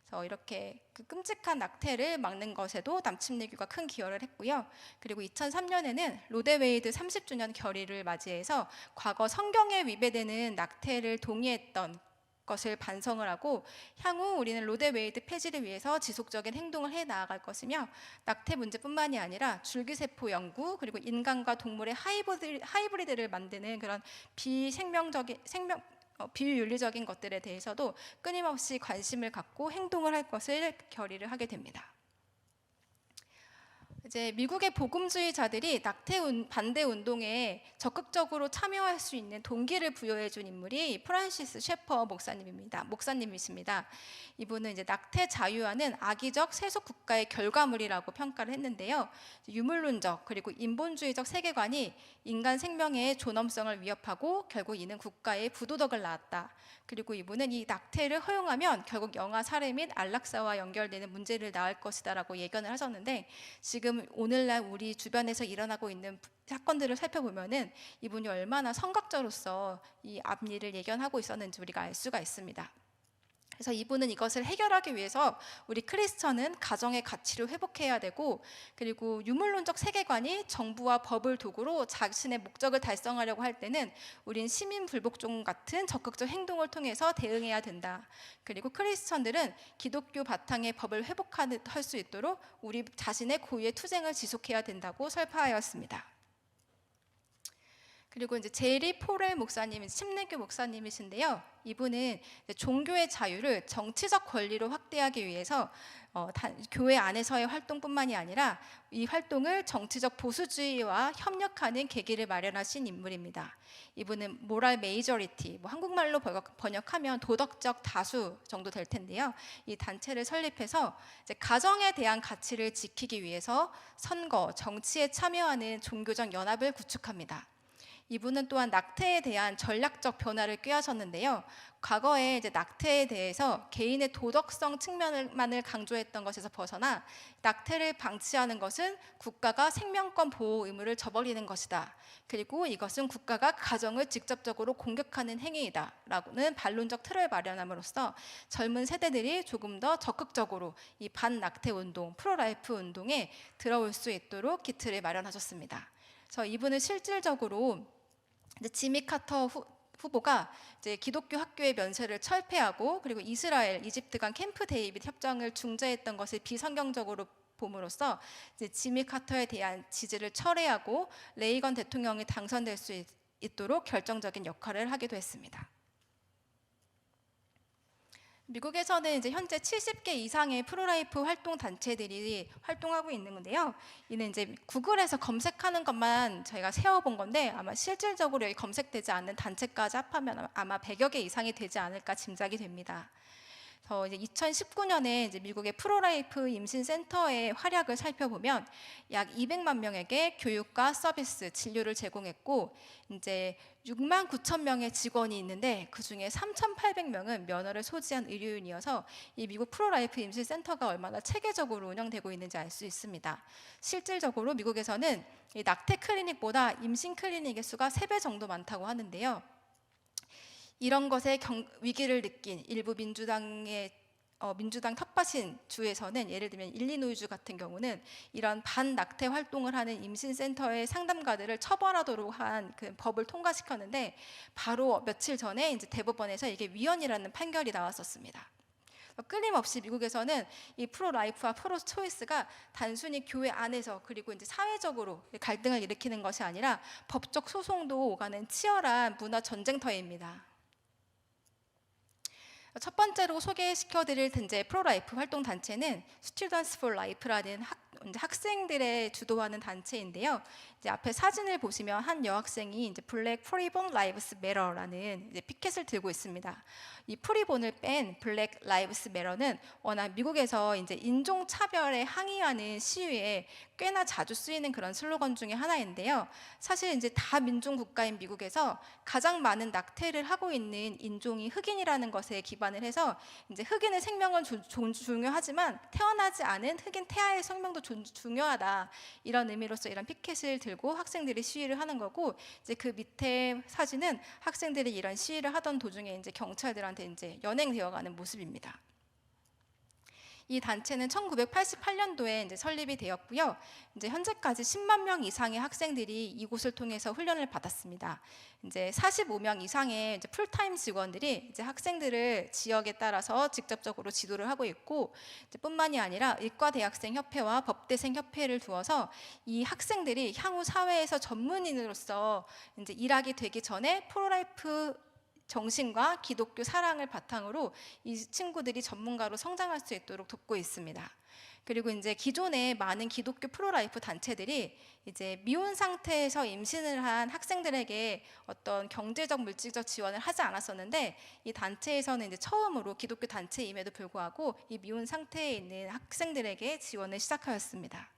그래서 이렇게 그 끔찍한 낙태를 막는 것에도 남침내교가 큰 기여를 했고요. 그리고 2003년에는 로데 웨이드 30주년 결의를 맞이해서 과거 성경에 위배되는 낙태를 동의했던 것을 반성을 하고 향후 우리는 로데 웨이드 폐지를 위해서 지속적인 행동을 해 나아갈 것이며, 낙태 문제뿐만이 아니라 줄기세포 연구 그리고 인간과 동물의 하이브리드를 만드는 그런 비윤리적인 것들에 대해서도 끊임없이 관심을 갖고 행동을 할 것을 결의를 하게 됩니다. 이제 미국의 복음주의자들이 낙태 반대 운동에 적극적으로 참여할 수 있는 동기를 부여해 준 인물이 프란시스 셰퍼 목사님이십니다. 이분은 이제 낙태 자유화는 악의적 세속 국가의 결과물이라고 평가를 했는데요. 유물론적 그리고 인본주의적 세계관이 인간 생명의 존엄성을 위협하고 결국 이는 국가의 부도덕을 낳았다. 그리고 이분은 이 낙태를 허용하면 결국 영아 살해 및 안락사와 연결되는 문제를 낳을 것이다라고 예견을 하셨는데, 지금 오늘날 우리 주변에서 일어나고 있는 사건들을 살펴보면은 이분이 얼마나 선각자로서 이 앞일을 예견하고 있었는지 우리가 알 수가 있습니다. 그래서 이분은 이것을 해결하기 위해서 우리 크리스천은 가정의 가치를 회복해야 되고, 그리고 유물론적 세계관이 정부와 법을 도구로 자신의 목적을 달성하려고 할 때는 우린 시민 불복종 같은 적극적 행동을 통해서 대응해야 된다. 그리고 크리스천들은 기독교 바탕의 법을 회복할 수 있도록 우리 자신의 고유의 투쟁을 지속해야 된다고 설파하였습니다. 그리고 이제 제리 포렐 목사님, 침례교 목사님이신데요. 이분은 종교의 자유를 정치적 권리로 확대하기 위해서 교회 안에서의 활동뿐만이 아니라 이 활동을 정치적 보수주의와 협력하는 계기를 마련하신 인물입니다. 이분은 모랄 메이저리티, 한국말로 번역하면 도덕적 다수 정도 될 텐데요. 이 단체를 설립해서 이제 가정에 대한 가치를 지키기 위해서 선거, 정치에 참여하는 종교적 연합을 구축합니다. 이분은 또한 낙태에 대한 전략적 변화를 꾀하셨는데요. 과거에 이제 낙태에 대해서 개인의 도덕성 측면만을 강조했던 것에서 벗어나 낙태를 방치하는 것은 국가가 생명권 보호 의무를 저버리는 것이다. 그리고 이것은 국가가 가정을 직접적으로 공격하는 행위이다. 라고는 반론적 틀을 마련함으로써 젊은 세대들이 조금 더 적극적으로 이 반낙태 운동, 프로라이프 운동에 들어올 수 있도록 기틀을 마련하셨습니다. 그래서 이분은 실질적으로 이제 지미 카터 후보가 이제 기독교 학교의 면세를 철폐하고 그리고 이스라엘, 이집트 간 캠프 데이빗 협정을 중재했던 것을 비성경적으로 봄으로써 이제 지미 카터에 대한 지지를 철회하고 레이건 대통령이 당선될 수 있도록 결정적인 역할을 하기도 했습니다. 미국에서는 이제 현재 70개 이상의 프로라이프 활동 단체들이 활동하고 있는 건데요. 이는 이제 구글에서 검색하는 것만 저희가 세어본 건데 아마 실질적으로 여기 검색되지 않는 단체까지 합하면 아마 100여 개 이상이 되지 않을까 짐작이 됩니다. 이제 2019년에 이제 미국의 프로라이프 임신센터의 활약을 살펴보면 약 200만 명에게 교육과 서비스, 진료를 제공했고 이제 6만 9천 명의 직원이 있는데 그 중에 3,800명은 면허를 소지한 의료인이어서 이 미국 프로라이프 임신센터가 얼마나 체계적으로 운영되고 있는지 알 수 있습니다. 실질적으로 미국에서는 이 낙태 클리닉보다 임신 클리닉의 수가 3배 정도 많다고 하는데요. 이런 것에 위기를 느낀 일부 민주당 텃밭인 주에서는 예를 들면 일리노이주 같은 경우는 이런 반낙태 활동을 하는 임신센터의 상담가들을 처벌하도록 한 그 법을 통과시켰는데 바로 며칠 전에 이제 대법원에서 이게 위헌이라는 판결이 나왔었습니다. 끊임없이 미국에서는 이 프로라이프와 프로초이스가 단순히 교회 안에서 그리고 이제 사회적으로 갈등을 일으키는 것이 아니라 법적 소송도 오가는 치열한 문화 전쟁터입니다. 첫 번째로 소개시켜드릴 이제 프로라이프 활동 단체는 Students for Life라는 학생들의 주도하는 단체인데요. 이제 앞에 사진을 보시면 한 여학생이 이제 Black Freeborn Lives Matter라는 이제 피켓을 들고 있습니다. 이 프리본을 뺀 Black Lives Matter는 워낙 미국에서 이제 인종 차별에 항의하는 시위에 꽤나 자주 쓰이는 그런 슬로건 중에 하나인데요. 사실 이제 다민족 국가인 미국에서 가장 많은 낙태를 하고 있는 인종이 흑인이라는 것에 기반을 해서 이제 흑인의 생명은 중요하지만 태어나지 않은 흑인 태아의 생명도 중요하다. 이런 의미로서 이런 피켓을 들고 학생들이 시위를 하는 거고 이제 그 밑에 사진은 학생들이 이런 시위를 하던 도중에 이제 경찰들한테 이제 연행되어가는 모습입니다. 이 단체는 1988년도에 이제 설립이 되었고요. 이제 현재까지 10만 명 이상의 학생들이 이곳을 통해서 훈련을 받았습니다. 이제 45명 이상의 이제 풀타임 직원들이 이제 학생들을 지역에 따라서 직접적으로 지도를 하고 있고, 이제 뿐만이 아니라 의과대학생 협회와 법대생 협회를 두어서 이 학생들이 향후 사회에서 전문인으로서 이제 일하게 되기 전에 프로라이프 정신과 기독교 사랑을 바탕으로 이 친구들이 전문가로 성장할 수 있도록 돕고 있습니다. 그리고 이제 기존의 많은 기독교 프로라이프 단체들이 이제 미혼 상태에서 임신을 한 학생들에게 어떤 경제적 물질적 지원을 하지 않았었는데 이 단체에서는 이제 처음으로 기독교 단체임에도 불구하고 이 미혼 상태에 있는 학생들에게 지원을 시작하였습니다.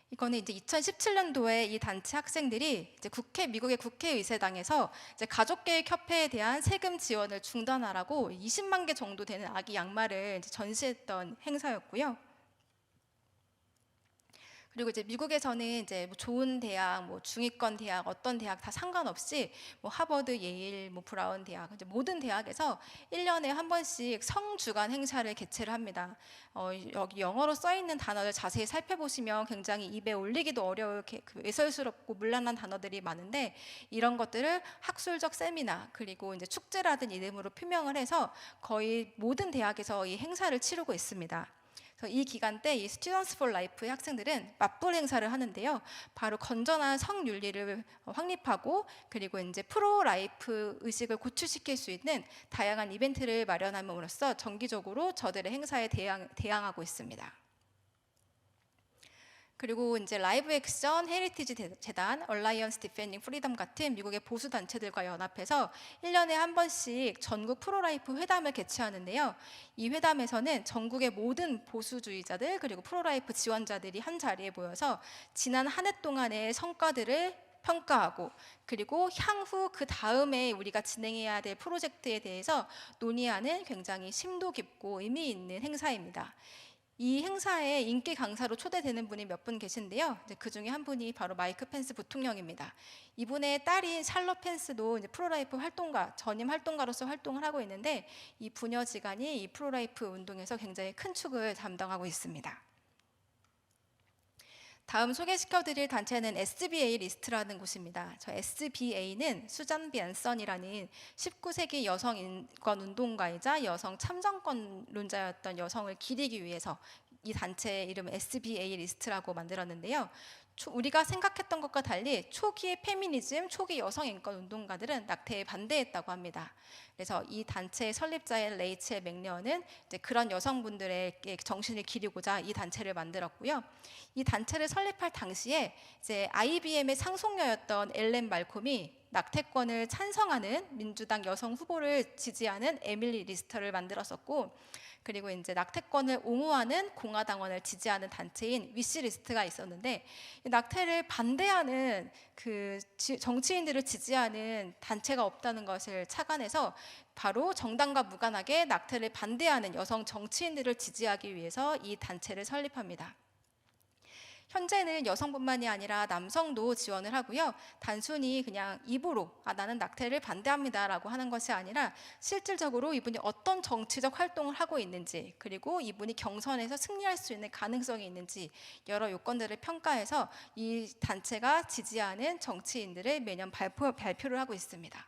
이거는 이제 2017년도에 이 단체 학생들이 이제 미국의 국회의사당에서 이제 가족계획협회에 대한 세금 지원을 중단하라고 20만 개 정도 되는 아기 양말을 이제 전시했던 행사였고요. 그리고 이제 미국에서는 이제 뭐 좋은 대학, 뭐 중위권 대학, 어떤 대학 다 상관없이 뭐 하버드, 예일, 뭐 브라운 대학, 이제 모든 대학에서 1년에 한 번씩 성주간 행사를 개최를 합니다. 여기 영어로 써 있는 단어를 자세히 살펴보시면 굉장히 입에 올리기도 어려울 외설스럽고 문란한 단어들이 많은데 이런 것들을 학술적 세미나 그리고 이제 축제라는 이름으로 표명을 해서 거의 모든 대학에서 이 행사를 치르고 있습니다. 그래서 이 기간 때 이 Students for Life의 학생들은 맞불 행사를 하는데요. 바로 건전한 성윤리를 확립하고 그리고 이제 프로 라이프 의식을 고취시킬 수 있는 다양한 이벤트를 마련함으로써 정기적으로 저들의 행사에 대항하고 있습니다. 그리고 이제 라이브 액션, 헤리티지 재단, 얼라이언스 디펜딩 프리덤 같은 미국의 보수 단체들과 연합해서 1년에 한 번씩 전국 프로라이프 회담을 개최하는데요. 이 회담에서는 전국의 모든 보수주의자들 그리고 프로라이프 지원자들이 한 자리에 모여서 지난 한 해 동안의 성과들을 평가하고, 그리고 향후 그 다음에 우리가 진행해야 될 프로젝트에 대해서 논의하는 굉장히 심도 깊고 의미 있는 행사입니다. 이 행사에 인기 강사로 초대되는 분이 몇 분 계신데요. 그 중에 한 분이 바로 마이크 펜스 부통령입니다. 이분의 딸인 샬럿 펜스도 이제 프로라이프 활동가, 전임 활동가로서 활동을 하고 있는데, 이 부녀지간이 이 프로라이프 운동에서 굉장히 큰 축을 담당하고 있습니다. 다음 소개시켜드릴 단체는 SBA 리스트라는 곳입니다. 저 SBA는 수잔 비 앤선이라는 19세기 여성 인권 운동가이자 여성 참정권론자였던 여성을 기리기 위해서 이 단체의 이름을 SBA 리스트라고 만들었는데요. 우리가 생각했던 것과 달리 초기의 페미니즘, 초기 여성 인권 운동가들은 낙태에 반대했다고 합니다. 그래서 이 단체의 설립자인 레이첼 맥리언은 이제 그런 여성분들에게 정신을 기리고자 이 단체를 만들었고요. 이 단체를 설립할 당시에 이제 IBM의 상속녀였던 엘렌 말콤이 낙태권을 찬성하는 민주당 여성 후보를 지지하는 에밀리 리스터를 만들었었고, 그리고 이제 낙태권을 옹호하는 공화당원을 지지하는 단체인 위시리스트가 있었는데, 낙태를 반대하는 그 정치인들을 지지하는 단체가 없다는 것을 착안해서 바로 정당과 무관하게 낙태를 반대하는 여성 정치인들을 지지하기 위해서 이 단체를 설립합니다. 현재는 여성뿐만이 아니라 남성도 지원을 하고요. 단순히 그냥 입으로 나는 낙태를 반대합니다 라고 하는 것이 아니라 실질적으로 이분이 어떤 정치적 활동을 하고 있는지, 그리고 이분이 경선에서 승리할 수 있는 가능성이 있는지 여러 요건들을 평가해서 이 단체가 지지하는 정치인들을 매년 발표를 하고 있습니다.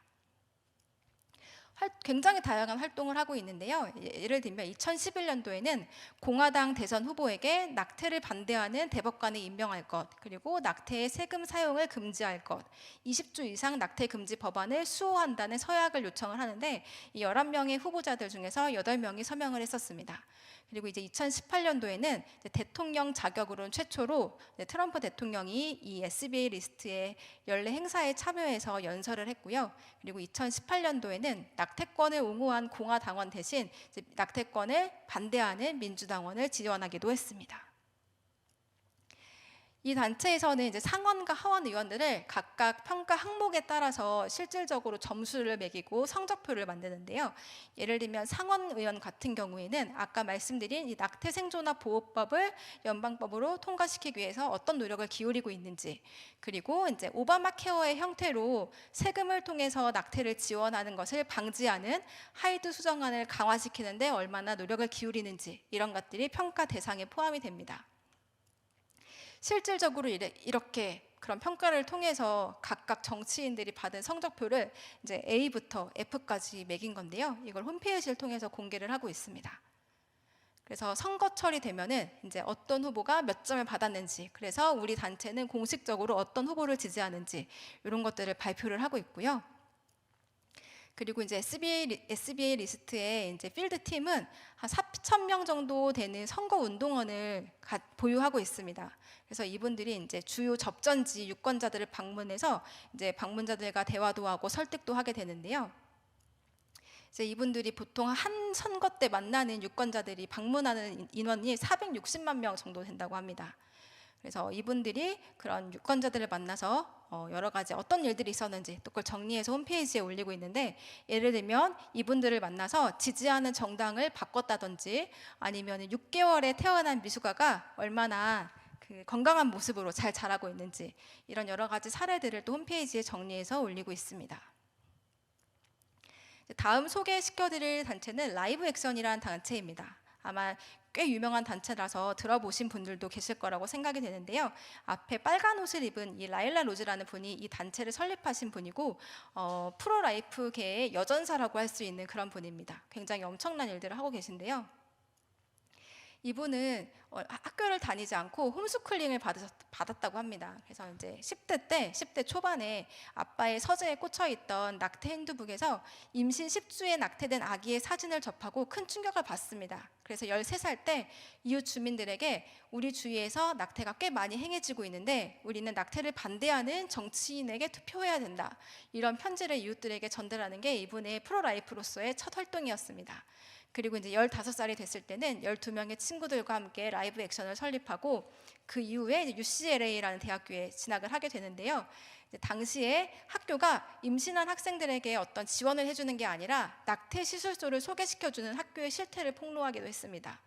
굉장히 다양한 활동을 하고 있는데요. 예를 들면 2011년도에는 공화당 대선 후보에게 낙태를 반대하는 대법관을 임명할 것, 그리고 낙태의 세금 사용을 금지할 것, 20주 이상 낙태 금지 법안을 수호한다는 서약을 요청을 하는데, 이 11명의 후보자들 중에서 8명이 서명을 했었습니다. 그리고 이제 2018년도에는 대통령 자격으로는 최초로 트럼프 대통령이 이 SBA 리스트의 연례 행사에 참여해서 연설을 했고요. 그리고 2018년도에는 낙태권을 옹호한 공화당원 대신 낙태권을 반대하는 민주당원을 지원하기도 했습니다. 이 단체에서는 이제 상원과 하원 의원들을 각각 평가 항목에 따라서 실질적으로 점수를 매기고 성적표를 만드는데요. 예를 들면 상원 의원 같은 경우에는 아까 말씀드린 이 낙태 생존화 보호법을 연방법으로 통과시키기 위해서 어떤 노력을 기울이고 있는지, 그리고 이제 오바마 케어의 형태로 세금을 통해서 낙태를 지원하는 것을 방지하는 하이드 수정안을 강화시키는데 얼마나 노력을 기울이는지, 이런 것들이 평가 대상에 포함이 됩니다. 실질적으로 이렇게 그런 평가를 통해서 각각 정치인들이 받은 성적표를 이제 A부터 F까지 매긴 건데요. 이걸 홈페이지를 통해서 공개를 하고 있습니다. 그래서 선거철이 되면은 이제 어떤 후보가 몇 점을 받았는지, 그래서 우리 단체는 공식적으로 어떤 후보를 지지하는지 이런 것들을 발표를 하고 있고요. 그리고 이제 SBA 리스트의 이제 필드 팀은 한 4,000명 정도 되는 선거 운동원을 보유하고 있습니다. 그래서 이분들이 이제 주요 접전지 유권자들을 방문해서 이제 방문자들과 대화도 하고 설득도 하게 되는데요. 이제 이분들이 보통 한 선거 때 만나는 유권자들이 방문하는 인원이 460만 명 정도 된다고 합니다. 그래서 이분들이 그런 유권자들을 만나서 여러 가지 어떤 일들이 있었는지 또 그걸 정리해서 홈페이지에 올리고 있는데, 예를 들면 이분들을 만나서 지지하는 정당을 바꿨다든지, 아니면 6개월에 태어난 미숙아가 얼마나 그 건강한 모습으로 잘 자라고 있는지, 이런 여러 가지 사례들을 또 홈페이지에 정리해서 올리고 있습니다. 다음 소개시켜드릴 단체는 라이브 액션이라는 단체입니다. 아마 꽤 유명한 단체라서 들어보신 분들도 계실 거라고 생각이 되는데요. 앞에 빨간 옷을 입은 이 라일라 로즈라는 분이 이 단체를 설립하신 분이고, 프로라이프계의 여전사라고 할 수 있는 그런 분입니다. 굉장히 엄청난 일들을 하고 계신데요. 이분은 학교를 다니지 않고 홈스쿨링을 받았다고 합니다. 그래서 이제 10대 초반에 아빠의 서재에 꽂혀 있던 낙태 핸드북에서 임신 10주에 낙태된 아기의 사진을 접하고 큰 충격을 받습니다. 그래서 13살 때 이웃 주민들에게 우리 주위에서 낙태가 꽤 많이 행해지고 있는데 우리는 낙태를 반대하는 정치인에게 투표해야 된다, 이런 편지를 이웃들에게 전달하는 게 이분의 프로라이프로서의 첫 활동이었습니다. 그리고 이제 15살이 됐을 때는 12명의 친구들과 함께 라이브 액션을 설립하고 그 이후에 UCLA라는 대학교에 진학을 하게 되는데요. 당시에 학교가 임신한 학생들에게 어떤 지원을 해주는 게 아니라 낙태 시술소를 소개시켜주는 학교의 실태를 폭로하기도 했습니다.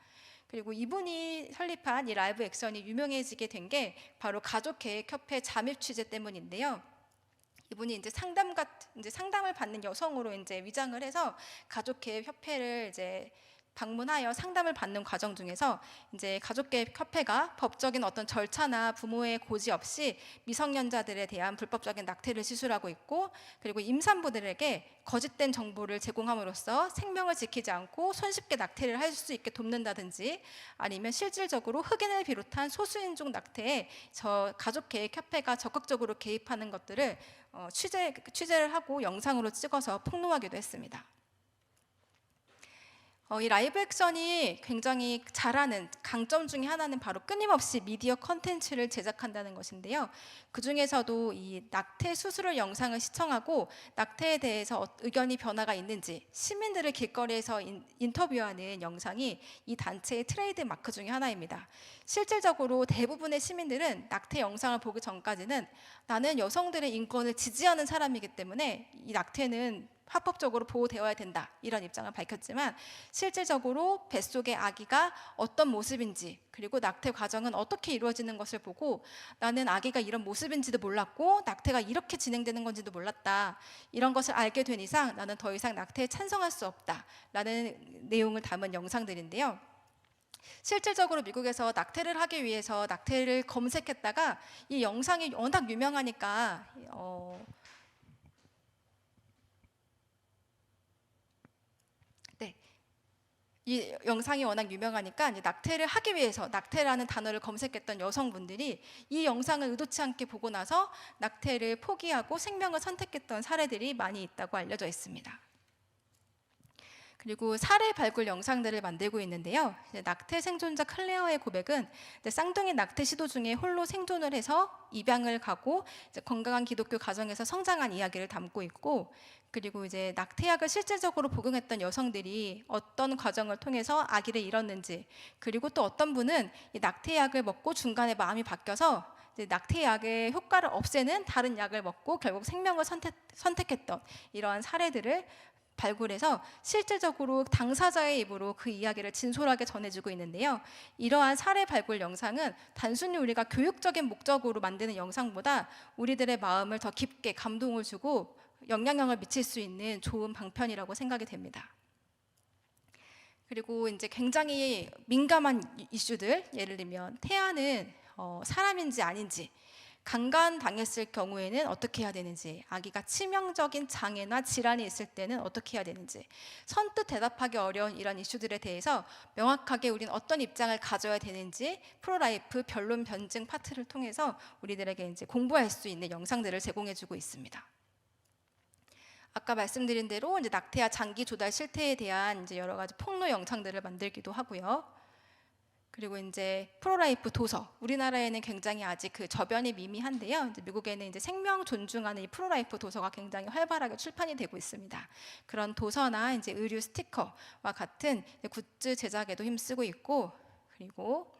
그리고 이분이 설립한 이 라이브 액션이 유명해지게 된 게 바로 가족계획협회 잠입 취재 때문인데요. 이분이 이제 상담을 받는 여성으로 이제 위장을 해서 가족계획협회를 이제 방문하여 상담을 받는 과정 중에서 이제 가족계획협회가 법적인 어떤 절차나 부모의 고지 없이 미성년자들에 대한 불법적인 낙태를 시술하고 있고, 그리고 임산부들에게 거짓된 정보를 제공함으로써 생명을 지키지 않고 손쉽게 낙태를 할 수 있게 돕는다든지, 아니면 실질적으로 흑인을 비롯한 소수인종 낙태에 저 가족계획협회가 적극적으로 개입하는 것들을 취재를 하고 영상으로 찍어서 폭로하기도 했습니다. 이 라이브 액션이 굉장히 잘하는 강점 중에 하나는 바로 끊임없이 미디어 컨텐츠를 제작한다는 것인데요. 그 중에서도 이 낙태 수술을 영상을 시청하고 낙태에 대해서 의견이 변화가 있는지 시민들을 길거리에서 인터뷰하는 영상이 이 단체의 트레이드 마크 중에 하나입니다. 실질적으로 대부분의 시민들은 낙태 영상을 보기 전까지는 나는 여성들의 인권을 지지하는 사람이기 때문에 이 낙태는 합법적으로 보호되어야 된다, 이런 입장을 밝혔지만, 실질적으로 뱃속의 아기가 어떤 모습인지, 그리고 낙태 과정은 어떻게 이루어지는 것을 보고 나는 아기가 이런 모습인지도 몰랐고 낙태가 이렇게 진행되는 건지도 몰랐다, 이런 것을 알게 된 이상 나는 더 이상 낙태에 찬성할 수 없다 라는 내용을 담은 영상들인데요. 실질적으로 미국에서 낙태를 하기 위해서 낙태를 검색했다가 이 영상이 워낙 유명하니까 이 영상이 워낙 유명하니까 이제 낙태를 하기 위해서 낙태라는 단어를 검색했던 여성분들이 이 영상을 의도치 않게 보고 나서 낙태를 포기하고 생명을 선택했던 사례들이 많이 있다고 알려져 있습니다. 그리고 사례 발굴 영상들을 만들고 있는데요. 낙태 생존자 클레어의 고백은 쌍둥이 낙태 시도 중에 홀로 생존을 해서 입양을 가고 건강한 기독교 가정에서 성장한 이야기를 담고 있고, 그리고 이제 낙태약을 실질적으로 복용했던 여성들이 어떤 과정을 통해서 아기를 잃었는지, 그리고 또 어떤 분은 이 낙태약을 먹고 중간에 마음이 바뀌어서 낙태약의 효과를 없애는 다른 약을 먹고 결국 생명을 선택했던 이러한 사례들을 발굴해서 실질적으로 당사자의 입으로 그 이야기를 진솔하게 전해주고 있는데요. 이러한 사례 발굴 영상은 단순히 우리가 교육적인 목적으로 만드는 영상보다 우리들의 마음을 더 깊게 감동을 주고 영향력을 미칠 수 있는 좋은 방편이라고 생각이 됩니다. 그리고 이제 굉장히 민감한 이슈들, 예를 들면 태아는 사람인지 아닌지, 강간당했을 경우에는 어떻게 해야 되는지, 아기가 치명적인 장애나 질환이 있을 때는 어떻게 해야 되는지, 선뜻 대답하기 어려운 이런 이슈들에 대해서 명확하게 우리는 어떤 입장을 가져야 되는지 프로라이프 변론 변증 파트를 통해서 우리들에게 이제 공부할 수 있는 영상들을 제공해주고 있습니다. 아까 말씀드린 대로 이제 낙태와 장기 조달 실태에 대한 이제 여러 가지 폭로 영상들을 만들기도 하고요. 그리고 이제 프로라이프 도서, 우리나라에는 굉장히 아직 그 저변이 미미한데요. 이제 미국에는 이제 생명 존중하는 이 프로라이프 도서가 굉장히 활발하게 출판이 되고 있습니다. 그런 도서나 이제 의류 스티커와 같은 굿즈 제작에도 힘쓰고 있고, 그리고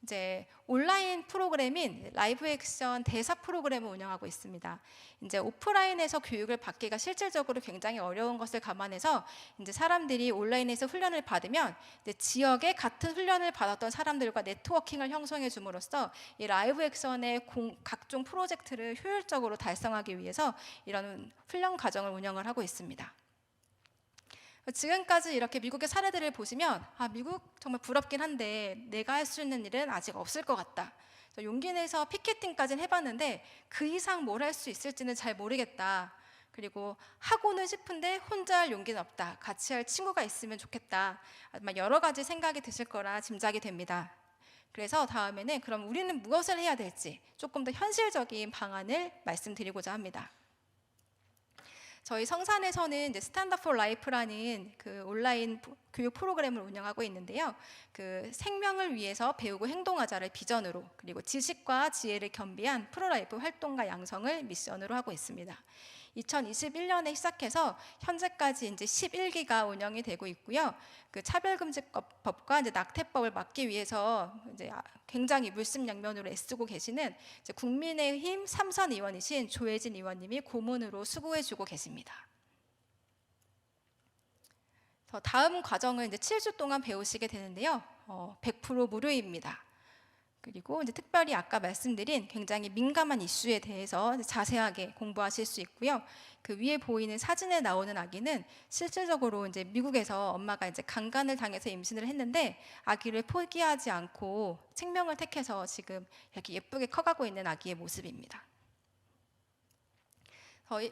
이제 온라인 프로그램인 라이브 액션 대사 프로그램을 운영하고 있습니다. 이제 오프라인에서 교육을 받기가 실질적으로 굉장히 어려운 것을 감안해서 이제 사람들이 온라인에서 훈련을 받으면 이제 지역에 같은 훈련을 받았던 사람들과 네트워킹을 형성해 줌으로써 이 라이브 액션의 각종 프로젝트를 효율적으로 달성하기 위해서 이런 훈련 과정을 운영을 하고 있습니다. 지금까지 이렇게 미국의 사례들을 보시면 미국 정말 부럽긴 한데 내가 할 수 있는 일은 아직 없을 것 같다. 용기 내서 피켓팅까지는 해봤는데 그 이상 뭘 할 수 있을지는 잘 모르겠다. 그리고 하고는 싶은데 혼자 할 용기는 없다. 같이 할 친구가 있으면 좋겠다. 아마 여러 가지 생각이 드실 거라 짐작이 됩니다. 그래서 다음에는 그럼 우리는 무엇을 해야 될지 조금 더 현실적인 방안을 말씀드리고자 합니다. 저희 성산에서는 이제 스탠드 포 라이프라는 그 온라인 교육 프로그램을 운영하고 있는데요. 그 생명을 위해서 배우고 행동하자를 비전으로, 그리고 지식과 지혜를 겸비한 프로라이프 활동과 양성을 미션으로 하고 있습니다. 2021년에 시작해서 현재까지 이제 11기가 운영이 되고 있고요. 그 차별금지법과 이제 낙태법을 막기 위해서 이제 굉장히 물심양면으로 애쓰고 계시는 이제 국민의힘 3선 의원이신 조혜진 의원님이 고문으로 수고해주고 계십니다. 다음 과정을 이제 7주 동안 배우시게 되는데요. 100% 무료입니다. 그리고 이제 특별히 아까 말씀드린 굉장히 민감한 이슈에 대해서 자세하게 공부하실 수 있고요. 그 위에 보이는 사진에 나오는 아기는 실질적으로 이제 미국에서 엄마가 이제 강간을 당해서 임신을 했는데 아기를 포기하지 않고 생명을 택해서 지금 이렇게 예쁘게 커가고 있는 아기의 모습입니다.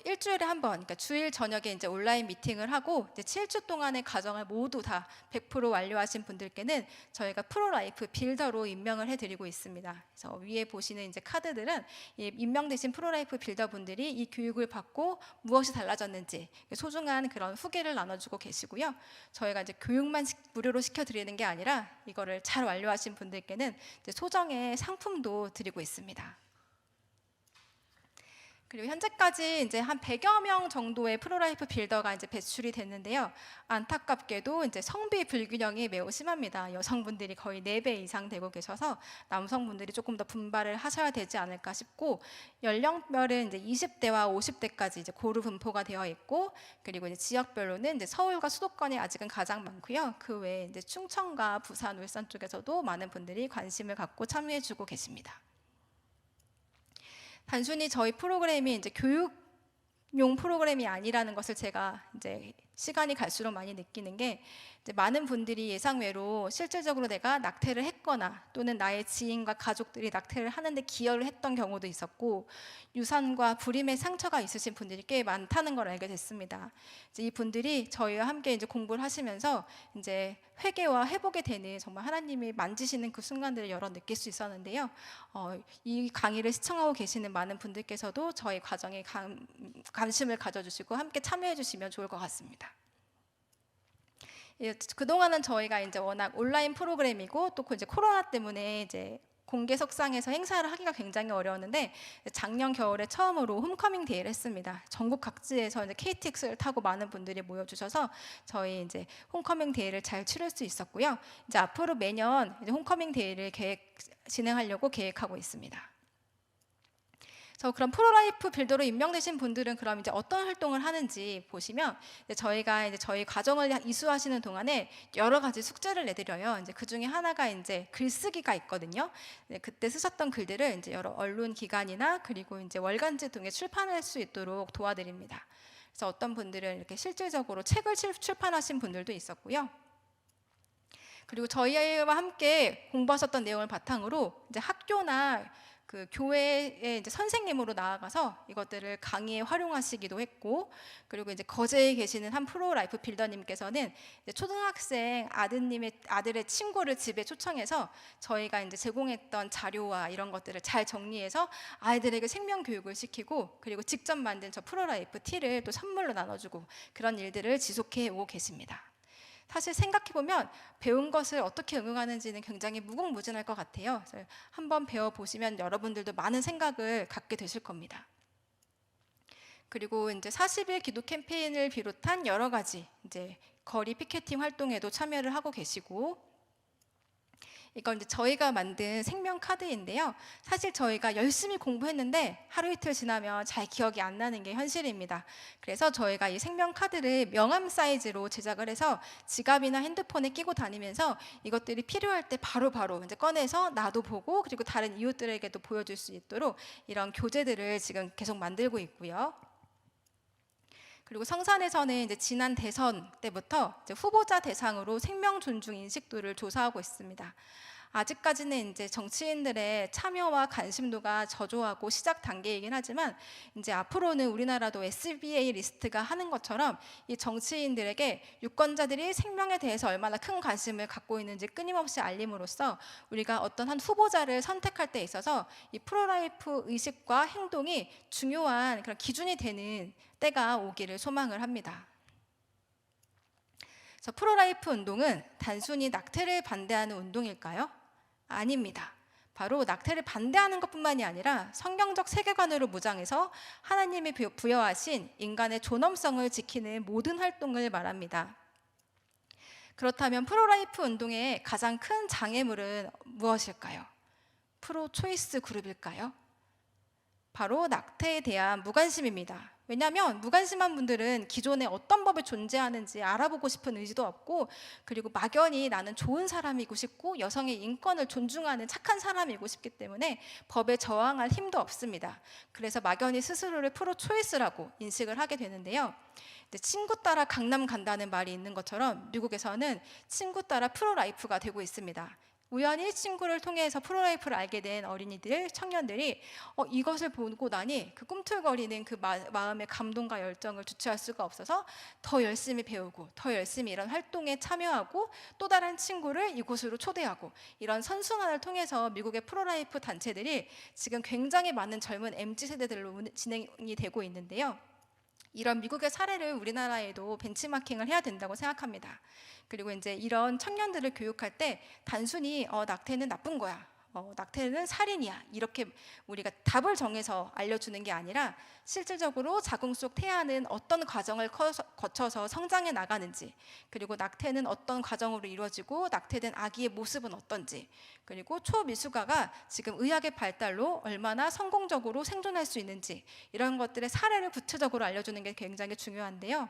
일주일에 한 번, 그러니까 주일 저녁에 이제 온라인 미팅을 하고 이제 7주 동안의 과정을 모두 다 100% 완료하신 분들께는 저희가 프로라이프 빌더로 임명을 해드리고 있습니다. 그래서 위에 보시는 이제 카드들은 이 임명되신 프로라이프 빌더 분들이 이 교육을 받고 무엇이 달라졌는지 소중한 그런 후기를 나눠주고 계시고요. 저희가 이제 교육만 무료로 시켜드리는 게 아니라 이거를 잘 완료하신 분들께는 이제 소정의 상품도 드리고 있습니다. 그리고 현재까지 이제 한 100여 명 정도의 프로라이프 빌더가 이제 배출이 됐는데요. 안타깝게도 이제 성비 불균형이 매우 심합니다. 여성분들이 거의 4배 이상 되고 계셔서 남성분들이 조금 더 분발을 하셔야 되지 않을까 싶고, 연령별은 이제 20대와 50대까지 이제 고루 분포가 되어 있고, 그리고 이제 지역별로는 이제 서울과 수도권이 아직은 가장 많고요. 그 외에 이제 충청과 부산, 울산 쪽에서도 많은 분들이 관심을 갖고 참여해주고 계십니다. 단순히 저희 프로그램이 이제 교육용 프로그램이 아니라는 것을 제가 이제 시간이 갈수록 많이 느끼는 게, 이제 많은 분들이 예상외로 실질적으로 내가 낙태를 했거나 또는 나의 지인과 가족들이 낙태를 하는데 기여를 했던 경우도 있었고, 유산과 불임의 상처가 있으신 분들이 꽤 많다는 걸 알게 됐습니다. 이제 이 분들이 저희와 함께 이제 공부를 하시면서 이제 회개와 회복이 되는, 정말 하나님이 만지시는 그 순간들을 여러 느낄 수 있었는데요. 이 강의를 시청하고 계시는 많은 분들께서도 저희 과정에 관심을 가져주시고 함께 참여해 주시면 좋을 것 같습니다. 그동안은 저희가 이제 워낙 온라인 프로그램이고 또 이제 코로나 때문에 이제 공개석상에서 행사를 하기가 굉장히 어려웠는데, 작년 겨울에 처음으로 홈커밍 데이를 했습니다. 전국 각지에서 이제 KTX를 타고 많은 분들이 모여주셔서 저희 이제 홈커밍 데이를 잘 치를 수 있었고요. 이제 앞으로 매년 이제 홈커밍 데이를 진행하려고 계획하고 있습니다. 그럼 프로라이프 빌더로 임명되신 분들은 그럼 이제 어떤 활동을 하는지 보시면, 저희가 이제 저희 과정을 이수하시는 동안에 여러 가지 숙제를 내드려요. 이제 그 중에 하나가 이제 글쓰기가 있거든요. 그때 쓰셨던 글들을 이제 여러 언론 기관이나 그리고 이제 월간지 등에 출판할 수 있도록 도와드립니다. 그래서 어떤 분들은 이렇게 실질적으로 책을 출판하신 분들도 있었고요. 그리고 저희와 함께 공부하셨던 내용을 바탕으로 이제 학교나 그 교회의 이제 선생님으로 나아가서 이것들을 강의에 활용하시기도 했고, 그리고 이제 거제에 계시는 한 프로라이프 빌더님께서는 이제 초등학생 아들의 친구를 집에 초청해서 저희가 이제 제공했던 자료와 이런 것들을 잘 정리해서 아이들에게 생명 교육을 시키고, 그리고 직접 만든 저 프로라이프 티를 또 선물로 나눠주고, 그런 일들을 지속해 오고 계십니다. 사실 생각해보면 배운 것을 어떻게 응용하는지는 굉장히 무궁무진할 것 같아요. 그래서 한번 배워보시면 여러분들도 많은 생각을 갖게 되실 겁니다. 그리고 이제 40일 기도 캠페인을 비롯한 여러 가지 이제 거리 피켓팅 활동에도 참여를 하고 계시고, 이건 이제 저희가 만든 생명 카드인데요. 사실 저희가 열심히 공부했는데 하루 이틀 지나면 잘 기억이 안 나는 게 현실입니다. 그래서 저희가 이 생명 카드를 명함 사이즈로 제작을 해서 지갑이나 핸드폰에 끼고 다니면서 이것들이 필요할 때 바로바로 이제 꺼내서 나도 보고, 그리고 다른 이웃들에게도 보여줄 수 있도록 이런 교재들을 지금 계속 만들고 있고요. 그리고 성산에서는 이제 지난 대선 때부터 이제 후보자 대상으로 생명 존중 인식도를 조사하고 있습니다. 아직까지는 이제 정치인들의 참여와 관심도가 저조하고 시작 단계이긴 하지만, 이제 앞으로는 우리나라도 SBA 리스트가 하는 것처럼 이 정치인들에게 유권자들이 생명에 대해서 얼마나 큰 관심을 갖고 있는지 끊임없이 알림으로써 우리가 어떤 한 후보자를 선택할 때 있어서 이 프로라이프 의식과 행동이 중요한 그런 기준이 되는 때가 오기를 소망을 합니다. 그래서 프로라이프 운동은 단순히 낙태를 반대하는 운동일까요? 아닙니다. 바로 낙태를 반대하는 것뿐만이 아니라 성경적 세계관으로 무장해서 하나님이 부여하신 인간의 존엄성을 지키는 모든 활동을 말합니다. 그렇다면 프로라이프 운동의 가장 큰 장애물은 무엇일까요? 프로 초이스 그룹일까요? 바로 낙태에 대한 무관심입니다. 왜냐하면 무관심한 분들은 기존에 어떤 법이 존재하는지 알아보고 싶은 의지도 없고, 그리고 막연히 나는 좋은 사람이고 싶고 여성의 인권을 존중하는 착한 사람이고 싶기 때문에 법에 저항할 힘도 없습니다. 그래서 막연히 스스로를 프로 초이스라고 인식을 하게 되는데요. 친구 따라 강남 간다는 말이 있는 것처럼 미국에서는 친구 따라 프로라이프가 되고 있습니다. 우연히 친구를 통해서 프로라이프를 알게 된 어린이들, 청년들이 이것을 보고 나니 그 꿈틀거리는 그 마음의 감동과 열정을 주체할 수가 없어서 더 열심히 배우고 더 열심히 이런 활동에 참여하고 또 다른 친구를 이곳으로 초대하고, 이런 선순환을 통해서 미국의 프로라이프 단체들이 지금 굉장히 많은 젊은 MZ세대들로 진행이 되고 있는데요. 이런 미국의 사례를 우리나라에도 벤치마킹을 해야 된다고 생각합니다. 그리고 이제 이런 청년들을 교육할 때 단순히 낙태는 나쁜 거야, 낙태는 살인이야, 이렇게 우리가 답을 정해서 알려주는 게 아니라 실질적으로 자궁 속 태아는 어떤 과정을 거쳐서 성장해 나가는지, 그리고 낙태는 어떤 과정으로 이루어지고 낙태된 아기의 모습은 어떤지, 그리고 초미숙아가 지금 의학의 발달로 얼마나 성공적으로 생존할 수 있는지, 이런 것들의 사례를 구체적으로 알려주는 게 굉장히 중요한데요.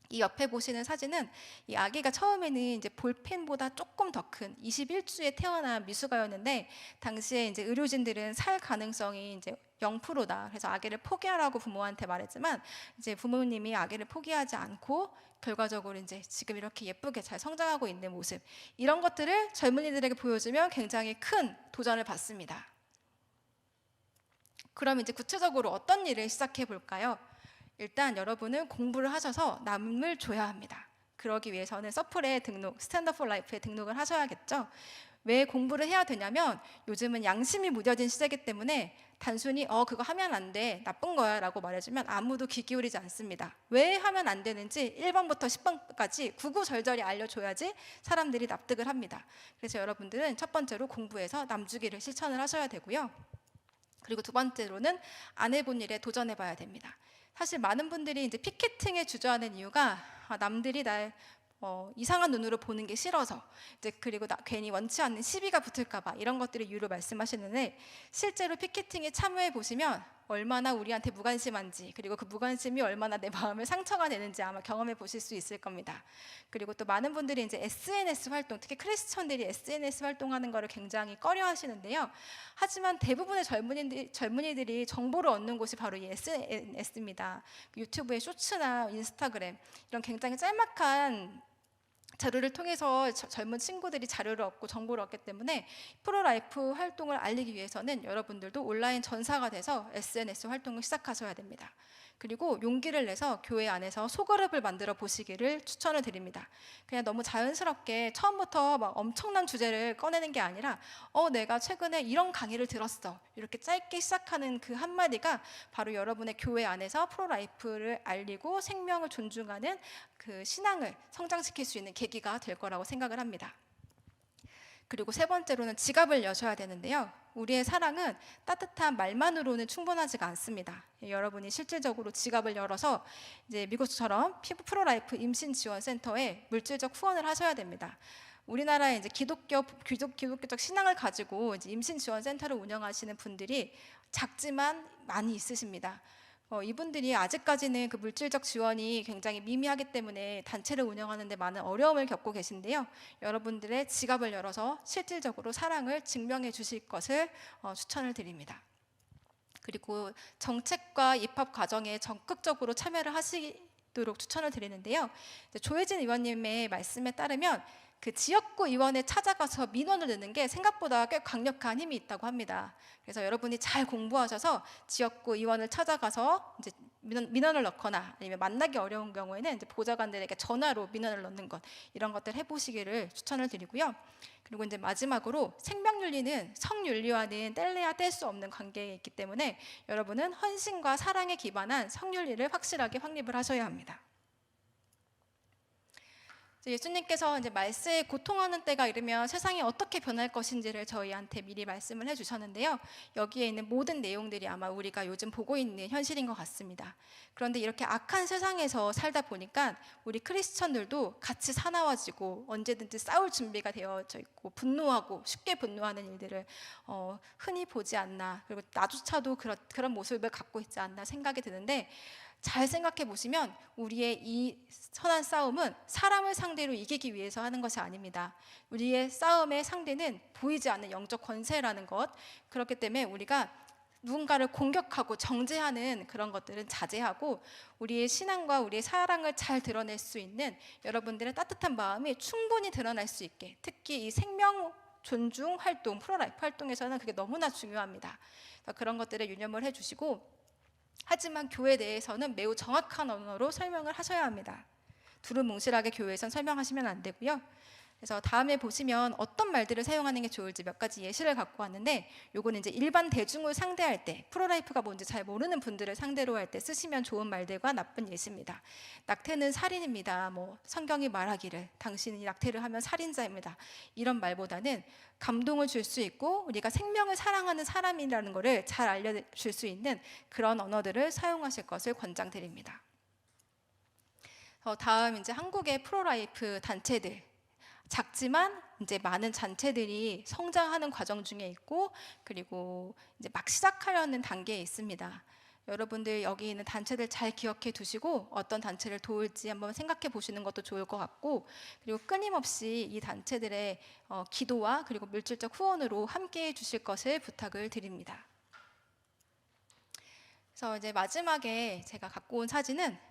이 옆에 보시는 사진은 이 아기가 처음에는 이제 볼펜보다 조금 더 큰 21주에 태어난 미숙아였는데, 당시에 이제 의료진들은 살 가능성이 이제 0%다. 그래서 아기를 포기하라고 부모한테 말했지만 이제 부모님이 아기를 포기하지 않고 결과적으로 이제 지금 이렇게 예쁘게 잘 성장하고 있는 모습, 이런 것들을 젊은이들에게 보여주면 굉장히 큰 도전을 받습니다. 그럼 이제 구체적으로 어떤 일을 시작해 볼까요? 일단 여러분은 공부를 하셔서 남을 줘야 합니다. 그러기 위해서는 서플에 스탠드 업 포 라이프에 등록을 하셔야겠죠. 왜 공부를 해야 되냐면 요즘은 양심이 무뎌진 시대이기 때문에 단순히 그거 하면 안 돼, 나쁜 거야 라고 말해주면 아무도 귀 기울이지 않습니다. 왜 하면 안 되는지 1번부터 10번까지 구구절절히 알려줘야지 사람들이 납득을 합니다. 그래서 여러분들은 첫 번째로 공부해서 남주기를 실천을 하셔야 되고요. 그리고 두 번째로는 안 해본 일에 도전해봐야 됩니다. 사실 많은 분들이 이제 피켓팅에 주저하는 이유가 남들이 날 이상한 눈으로 보는 게 싫어서, 이제 그리고 괜히 원치 않는 시비가 붙을까봐, 이런 것들을 이유로 말씀하시는데, 실제로 피켓팅에 참여해 보시면 얼마나 우리한테 무관심한지, 그리고 그 무관심이 얼마나 내 마음을 상처가 되는지 아마 경험해 보실 수 있을 겁니다. 그리고 또 많은 분들이 이제 SNS 활동, 특히 크리스천들이 SNS 활동하는 거를 굉장히 꺼려하시는데요. 하지만 대부분의 젊은이들이 정보를 얻는 곳이 바로 이 SNS입니다. 유튜브의 쇼츠나 인스타그램, 이런 굉장히 짤막한 자료를 통해서 젊은 친구들이 자료를 얻고 정보를 얻기 때문에 프로라이프 활동을 알리기 위해서는 여러분들도 온라인 전사가 돼서 SNS 활동을 시작하셔야 됩니다. 그리고 용기를 내서 교회 안에서 소그룹을 만들어 보시기를 추천을 드립니다. 그냥 너무 자연스럽게 처음부터 막 엄청난 주제를 꺼내는 게 아니라 내가 최근에 이런 강의를 들었어, 이렇게 짧게 시작하는 그 한마디가 바로 여러분의 교회 안에서 프로라이프를 알리고 생명을 존중하는 그 신앙을 성장시킬 수 있는 계기가 될 거라고 생각을 합니다. 그리고 세 번째로는 지갑을 여셔야 되는데요. 우리의 사랑은 따뜻한 말만으로는 충분하지가 않습니다. 여러분이 실질적으로 지갑을 열어서 이제 미국처럼 피부 프로라이프 임신 지원 센터에 물질적 후원을 하셔야 됩니다. 우리나라에 이제 기독교적 신앙을 가지고 이제 임신 지원 센터를 운영하시는 분들이 작지만 많이 있으십니다. 이분들이 아직까지는 그 물질적 지원이 굉장히 미미하기 때문에 단체를 운영하는 데 많은 어려움을 겪고 계신데요. 여러분들의 지갑을 열어서 실질적으로 사랑을 증명해 주실 것을 추천을 드립니다. 그리고 정책과 입법 과정에 적극적으로 참여를 하시도록 추천을 드리는데요. 조혜진 의원님의 말씀에 따르면 그 지역구 의원에 찾아가서 민원을 넣는 게 생각보다 꽤 강력한 힘이 있다고 합니다. 그래서 여러분이 잘 공부하셔서 지역구 의원을 찾아가서 이제 민원을 넣거나 아니면 만나기 어려운 경우에는 이제 보좌관들에게 전화로 민원을 넣는 것, 이런 것들 해보시기를 추천을 드리고요. 그리고 이제 마지막으로 생명윤리는 성윤리와는 뗄래야 뗄 수 없는 관계에 있기 때문에 여러분은 헌신과 사랑에 기반한 성윤리를 확실하게 확립을 하셔야 합니다. 예수님께서 이제 말세에 고통하는 때가 이르면 세상이 어떻게 변할 것인지를 저희한테 미리 말씀을 해주셨는데요. 여기에 있는 모든 내용들이 아마 우리가 요즘 보고 있는 현실인 것 같습니다. 그런데 이렇게 악한 세상에서 살다 보니까 우리 크리스천들도 같이 사나워지고 언제든지 싸울 준비가 되어져 있고 분노하고 쉽게 분노하는 일들을 흔히 보지 않나, 그리고 나조차도 그런 모습을 갖고 있지 않나 생각이 드는데, 잘 생각해 보시면 우리의 이 선한 싸움은 사람을 상대로 이기기 위해서 하는 것이 아닙니다. 우리의 싸움의 상대는 보이지 않는 영적 권세라는 것, 그렇기 때문에 우리가 누군가를 공격하고 정죄하는 그런 것들은 자제하고 우리의 신앙과 우리의 사랑을 잘 드러낼 수 있는 여러분들의 따뜻한 마음이 충분히 드러날 수 있게, 특히 이 생명 존중 활동, 프로라이프 활동에서는 그게 너무나 중요합니다. 그런 것들을 유념을 해주시고, 하지만 교회 내에서는 매우 정확한 언어로 설명을 하셔야 합니다. 두루뭉실하게 교회에선 설명하시면 안 되고요. 그래서 다음에 보시면 어떤 말들을 사용하는 게 좋을지 몇 가지 예시를 갖고 왔는데, 요거는 이제 일반 대중을 상대할 때, 프로라이프가 뭔지 잘 모르는 분들을 상대로 할 때 쓰시면 좋은 말들과 나쁜 예시입니다. 낙태는 살인입니다. 성경이 말하기를 당신이 낙태를 하면 살인자입니다. 이런 말보다는 감동을 줄 수 있고 우리가 생명을 사랑하는 사람이라는 것을 잘 알려줄 수 있는 그런 언어들을 사용하실 것을 권장드립니다. 다음 이제 한국의 프로라이프 단체들, 작지만 이제 많은 단체들이 성장하는 과정 중에 있고, 그리고 이제 막 시작하려는 단계에 있습니다. 여러분들 여기 있는 단체들 잘 기억해 두시고 어떤 단체를 도울지 한번 생각해 보시는 것도 좋을 것 같고, 그리고 끊임없이 이 단체들의 기도와 그리고 물질적 후원으로 함께 해 주실 것을 부탁을 드립니다. 그래서 이제 마지막에 제가 갖고 온 사진은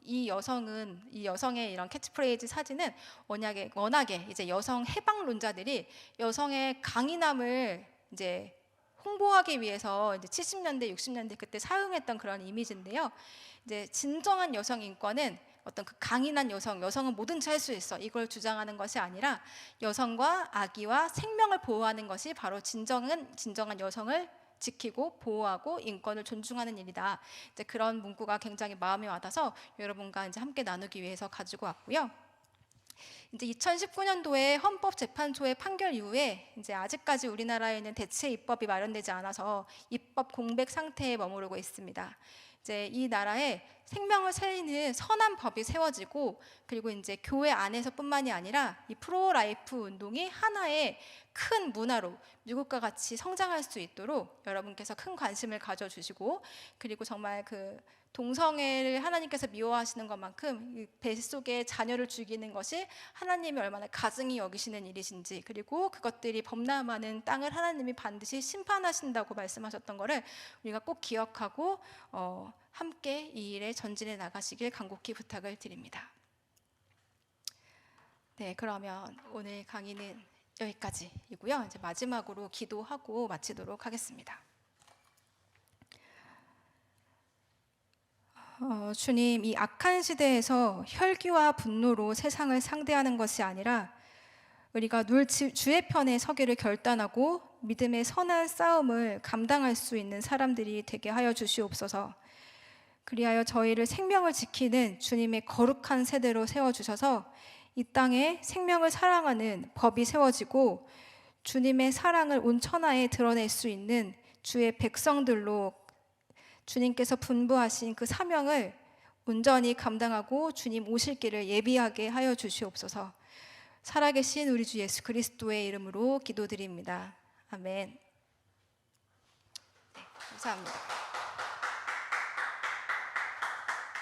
이 여성의 이런 캐치프레이즈 사진은 워낙에 이제 여성 해방론자들이 여성의 강인함을 이제 홍보하기 위해서 이제 70년대, 60년대 그때 사용했던 그런 이미지인데요. 이제 진정한 여성 인권은 어떤 그 강인한 여성은 뭐든지 할 수 있어, 이걸 주장하는 것이 아니라 여성과 아기와 생명을 보호하는 것이 바로 진정한 여성을 지키고 보호하고 인권을 존중하는 일이다. 이제 그런 문구가 굉장히 마음에 와닿아서 여러분과 이제 함께 나누기 위해서 가지고 왔고요. 이제 2019년도에 헌법재판소의 판결 이후에 이제 아직까지 우리나라에는 대체 입법이 마련되지 않아서 입법 공백 상태에 머무르고 있습니다. 이제 이 나라에 생명을 살리는 선한 법이 세워지고, 그리고 이제 교회 안에서뿐만이 아니라 이 프로라이프 운동이 하나의 큰 문화로 미국과 같이 성장할 수 있도록 여러분께서 큰 관심을 가져주시고, 그리고 정말 그 동성애를 하나님께서 미워하시는 것만큼 뱃속에 자녀를 죽이는 것이 하나님이 얼마나 가증히 여기시는 일이신지, 그리고 그것들이 범람하는 땅을 하나님이 반드시 심판하신다고 말씀하셨던 것을 우리가 꼭 기억하고 함께 이 일에 전진해 나가시길 간곡히 부탁을 드립니다. 네, 그러면 오늘 강의는 여기까지이고요. 이제 마지막으로 기도하고 마치도록 하겠습니다. 주님, 이 악한 시대에서 혈기와 분노로 세상을 상대하는 것이 아니라 우리가 늘 주의 편에 서기를 결단하고 믿음의 선한 싸움을 감당할 수 있는 사람들이 되게 하여 주시옵소서. 그리하여 저희를 생명을 지키는 주님의 거룩한 세대로 세워주셔서 이 땅에 생명을 사랑하는 법이 세워지고 주님의 사랑을 온 천하에 드러낼 수 있는 주의 백성들로 주님께서 분부하신 그 사명을 온전히 감당하고 주님 오실 길을 예비하게 하여 주시옵소서. 살아계신 우리 주 예수 그리스도의 이름으로 기도드립니다. 아멘. 네, 감사합니다.